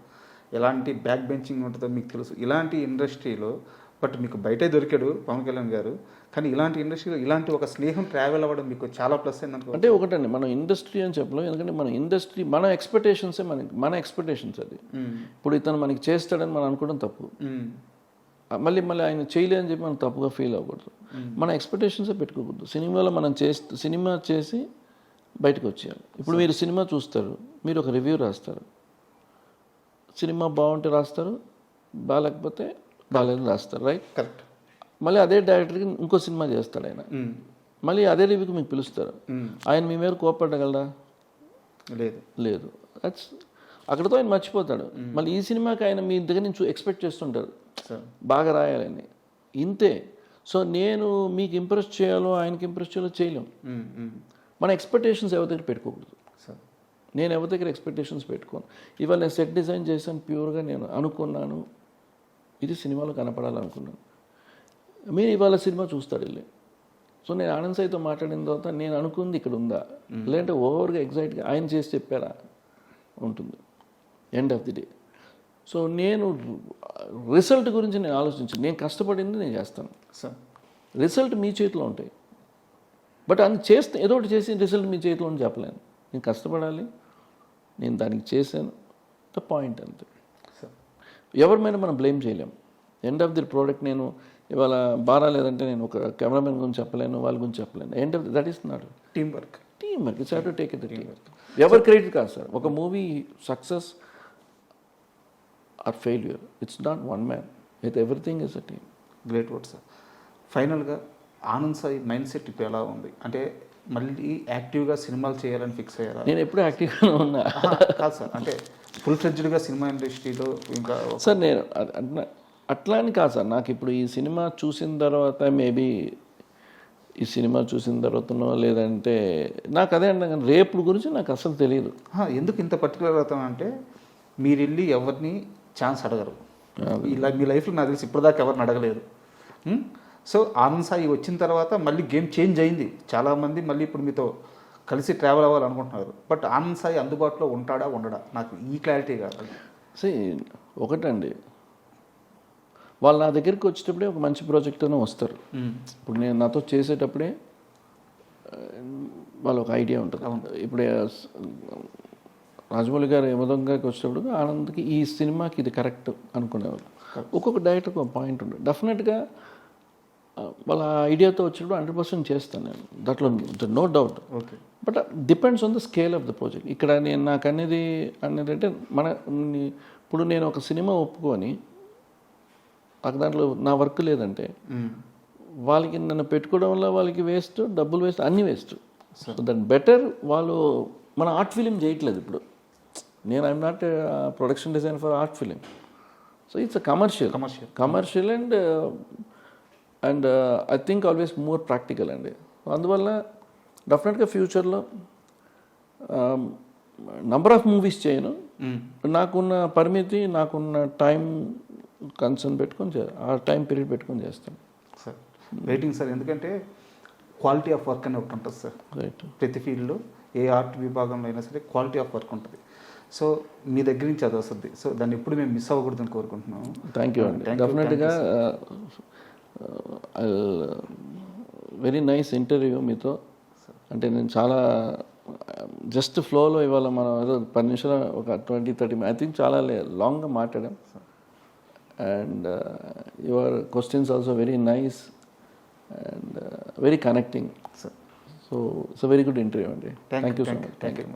ఎలాంటి బ్యాక్ బెంచింగ్ ఉంటుందో మీకు తెలుసు. ఇలాంటి ఇండస్ట్రీలో బట్ మీకు బయటే దొరికాడు పవన్ కళ్యాణ్ గారు, కానీ ఇలాంటి ఇండస్ట్రీలో ఇలాంటి ఒక స్నేహం ట్రావెల్ అవ్వడం మీకు చాలా ప్లస్ అయిందనుకో. అంటే ఒకటండి, మనం ఇండస్ట్రీ అని చెప్పలేం, ఎందుకంటే మన ఇండస్ట్రీ మన ఎక్స్పెక్టేషన్సే మన ఎక్స్పెక్టేషన్స్ అది. ఇప్పుడు ఇతను మనకి చేస్తాడని మనం అనుకోవడం తప్పు. మళ్ళీ ఆయన చేయలేదని చెప్పి మనం తప్పుగా ఫీల్ అవ్వకూడదు. మన ఎక్స్పెక్టేషన్సే పెట్టుకోకూడదు. సినిమాలో మనం సినిమా చేసి బయటకు వచ్చేయాలి. ఇప్పుడు మీరు సినిమా చూస్తారు, మీరు ఒక రివ్యూ రాస్తారు, సినిమా బాగుంటే రాస్తారు, బాగాలేకపోతే బాగాలేదని రాస్తారు, రైట్? కరెక్ట్. మళ్ళీ అదే డైరెక్టర్కి ఇంకో సినిమా చేస్తాడు ఆయన, మళ్ళీ అదే రివ్యూకి మీకు పిలుస్తారు. ఆయన మీ మీద కోపపడగలరా? లేదు. దట్స్ అక్కడతో ఆయన మర్చిపోతాడు. మళ్ళీ ఈ సినిమాకి ఆయన మీ దగ్గర నుంచి ఎక్స్పెక్ట్ చేస్తుంటారు బాగా రాయాలని, ఇంతే. సో నేను మీకు ఇంప్రెస్ చేయాలో ఆయనకి ఇంప్రెస్ చేయాలో చేయలేం. మన ఎక్స్పెక్టేషన్స్ ఎవరి దగ్గర పెట్టుకోకూడదు. నేను ఎవరి దగ్గర ఎక్స్పెక్టేషన్స్ పెట్టుకోను. ఇవాళ నేను సెట్ డిజైన్ చేశాను, ప్యూర్గా నేను అనుకున్నాను ఇది సినిమాలో కనపడాలనుకున్నాను. మీరు ఇవాళ సినిమా చూస్తాడు వెళ్ళి. సో నేను ఆనంద్ సాయితో మాట్లాడిన తర్వాత నేను అనుకుంది ఇక్కడ ఉందా, లేదంటే ఓవర్గా ఎగ్జైట్గా ఆయన చేసి చెప్పారా ఉంటుంది end of the day. So నేను రిజల్ట్ గురించి నేను ఆలోచించాను. నేను కష్టపడింది నేను చేస్తాను, రిజల్ట్ మీ చేతిలో ఉంటాయి. బట్ అది చేస్తే ఏదో ఒకటి చేసి రిజల్ట్ మీ చేతిలో అని చెప్పలేను. నేను కష్టపడాలి, నేను దానికి చేశాను, ద పాయింట్ అంతే. ఎవరి మీద మనం బ్లేమ్ చేయలేము. ఎండ్ ఆఫ్ ది ప్రోడక్ట్ నేను ఇవాళ బాగా లేదంటే నేను ఒక కెమెరామెన్ గురించి చెప్పలేను, వాళ్ళ గురించి చెప్పలేను. End of that is not team work. It's have to take it team work. ఎవరు క్రెడిట్ కాదు సార్. ఒక movie success or failure, it's not one man, with everything is a team. Great word sir. ఫైనల్గా ఆనంద్ సాయి మైండ్ సెట్ ఇప్పుడు ఎలా ఉంది? అంటే మళ్ళీ యాక్టివ్గా సినిమాలు చేయాలని ఫిక్స్ అయ్యారా? నేను ఎప్పుడూ యాక్టివ్గానే ఉన్నా. కాదు సార్, అంటే ఫుల్ ఫ్లెడ్జ్డ్గా సినిమా ఇండస్ట్రీలో ఇంకా సార్ నేను అట్లా అని కాదు సార్. నాకు ఇప్పుడు ఈ సినిమా చూసిన తర్వాత మేబీ ఈ సినిమా చూసిన తర్వాతనో లేదంటే నాకు అదే అంటే రేపు గురించి నాకు అసలు తెలియదు. ఎందుకు ఇంత పర్టికులర్ అవుతానంటే మీరు వెళ్ళి ఎవరిని ఛాన్స్ అడగరు. ఇలా మీ లైఫ్లో నాకు తెలిసి ఇప్పటిదాకా ఎవరిని అడగలేదు. సో ఆనంద్ సాయి వచ్చిన తర్వాత మళ్ళీ గేమ్ చేంజ్ అయింది. చాలామంది మళ్ళీ ఇప్పుడు మీతో కలిసి ట్రావెల్ అవ్వాలనుకుంటున్నారు. బట్ ఆనంద్ సాయి అందుబాటులో ఉంటాడా ఉండడా నాకు ఈ క్లారిటీ కాదు. సో ఒకటండి, వాళ్ళు నా దగ్గరికి వచ్చేటప్పుడే ఒక మంచి ప్రాజెక్ట్తోనే వస్తారు. ఇప్పుడు నేను నాతో చేసేటప్పుడే వాళ్ళ ఒక ఐడియా ఉంటుంది. ఇప్పుడు రాజమౌళి గారు యమదొంగకి వచ్చేటప్పుడు ఆనంద్కి ఈ సినిమాకి ఇది కరెక్ట్ అనుకునేవాళ్ళు. ఒక్కొక్క డైరెక్టర్కి ఒక పాయింట్ ఉంటుంది. డెఫినెట్గా వాళ్ళ ఐడియాతో వచ్చినప్పుడు 100% చేస్తాను నేను, దాంట్లో no doubt. Okay, but depends on the scale of the project. ఇక్కడ నేను నాకు అనేది అంటే ఇప్పుడు నేను ఒక సినిమా ఒప్పుకొని నాకు దాంట్లో నా వర్క్ లేదంటే వాళ్ళకి నన్ను పెట్టుకోవడం వల్ల వాళ్ళకి వేస్ట్, డబ్బులు వేస్ట్, అన్నీ వేస్ట్. సో దట్ బెటర్ వాళ్ళు మన ఆర్ట్ ఫిలిం చేయట్లేదు ఇప్పుడు. నేను I'm not production design for art film. So it's a commercial and I think always more practical అండి. అందువల్ల డెఫినెట్గా ఫ్యూచర్లో నంబర్ ఆఫ్ మూవీస్ చేయను. నాకున్న పరిమితి, నాకున్న టైం కన్సర్న్ పెట్టుకొని ఆ టైం పీరియడ్ పెట్టుకొని చేస్తాను సార్. వెయిటింగ్ సార్, ఎందుకంటే క్వాలిటీ ఆఫ్ వర్క్ అని ఒకటి ఉంటుంది సార్. రైట్, ప్రతి ఫీల్డ్లో ఏ ఆర్ట్ విభాగంలో అయినా సరే క్వాలిటీ ఆఫ్ వర్క్ ఉంటుంది. సో మీ దగ్గర నుంచి అది వస్తుంది. సో దాన్ని ఎప్పుడు మేము మిస్ అవ్వకూడదని కోరుకుంటున్నాము. థ్యాంక్ యూ అండి. డెఫినెట్గా వెరీ నైస్ ఇంటర్వ్యూ మీతో. అంటే నేను చాలా జస్ట్ ఫ్లోలో ఇవాళ మనం ఏదో 10 నిమిషాలు ఒక 20-30 ఐ థింక్ చాలా లాంగ్గా మాట్లాడాం. And your questions also very nice and very connecting. So it's a very good interview అండి. Thank you so much. Thank you.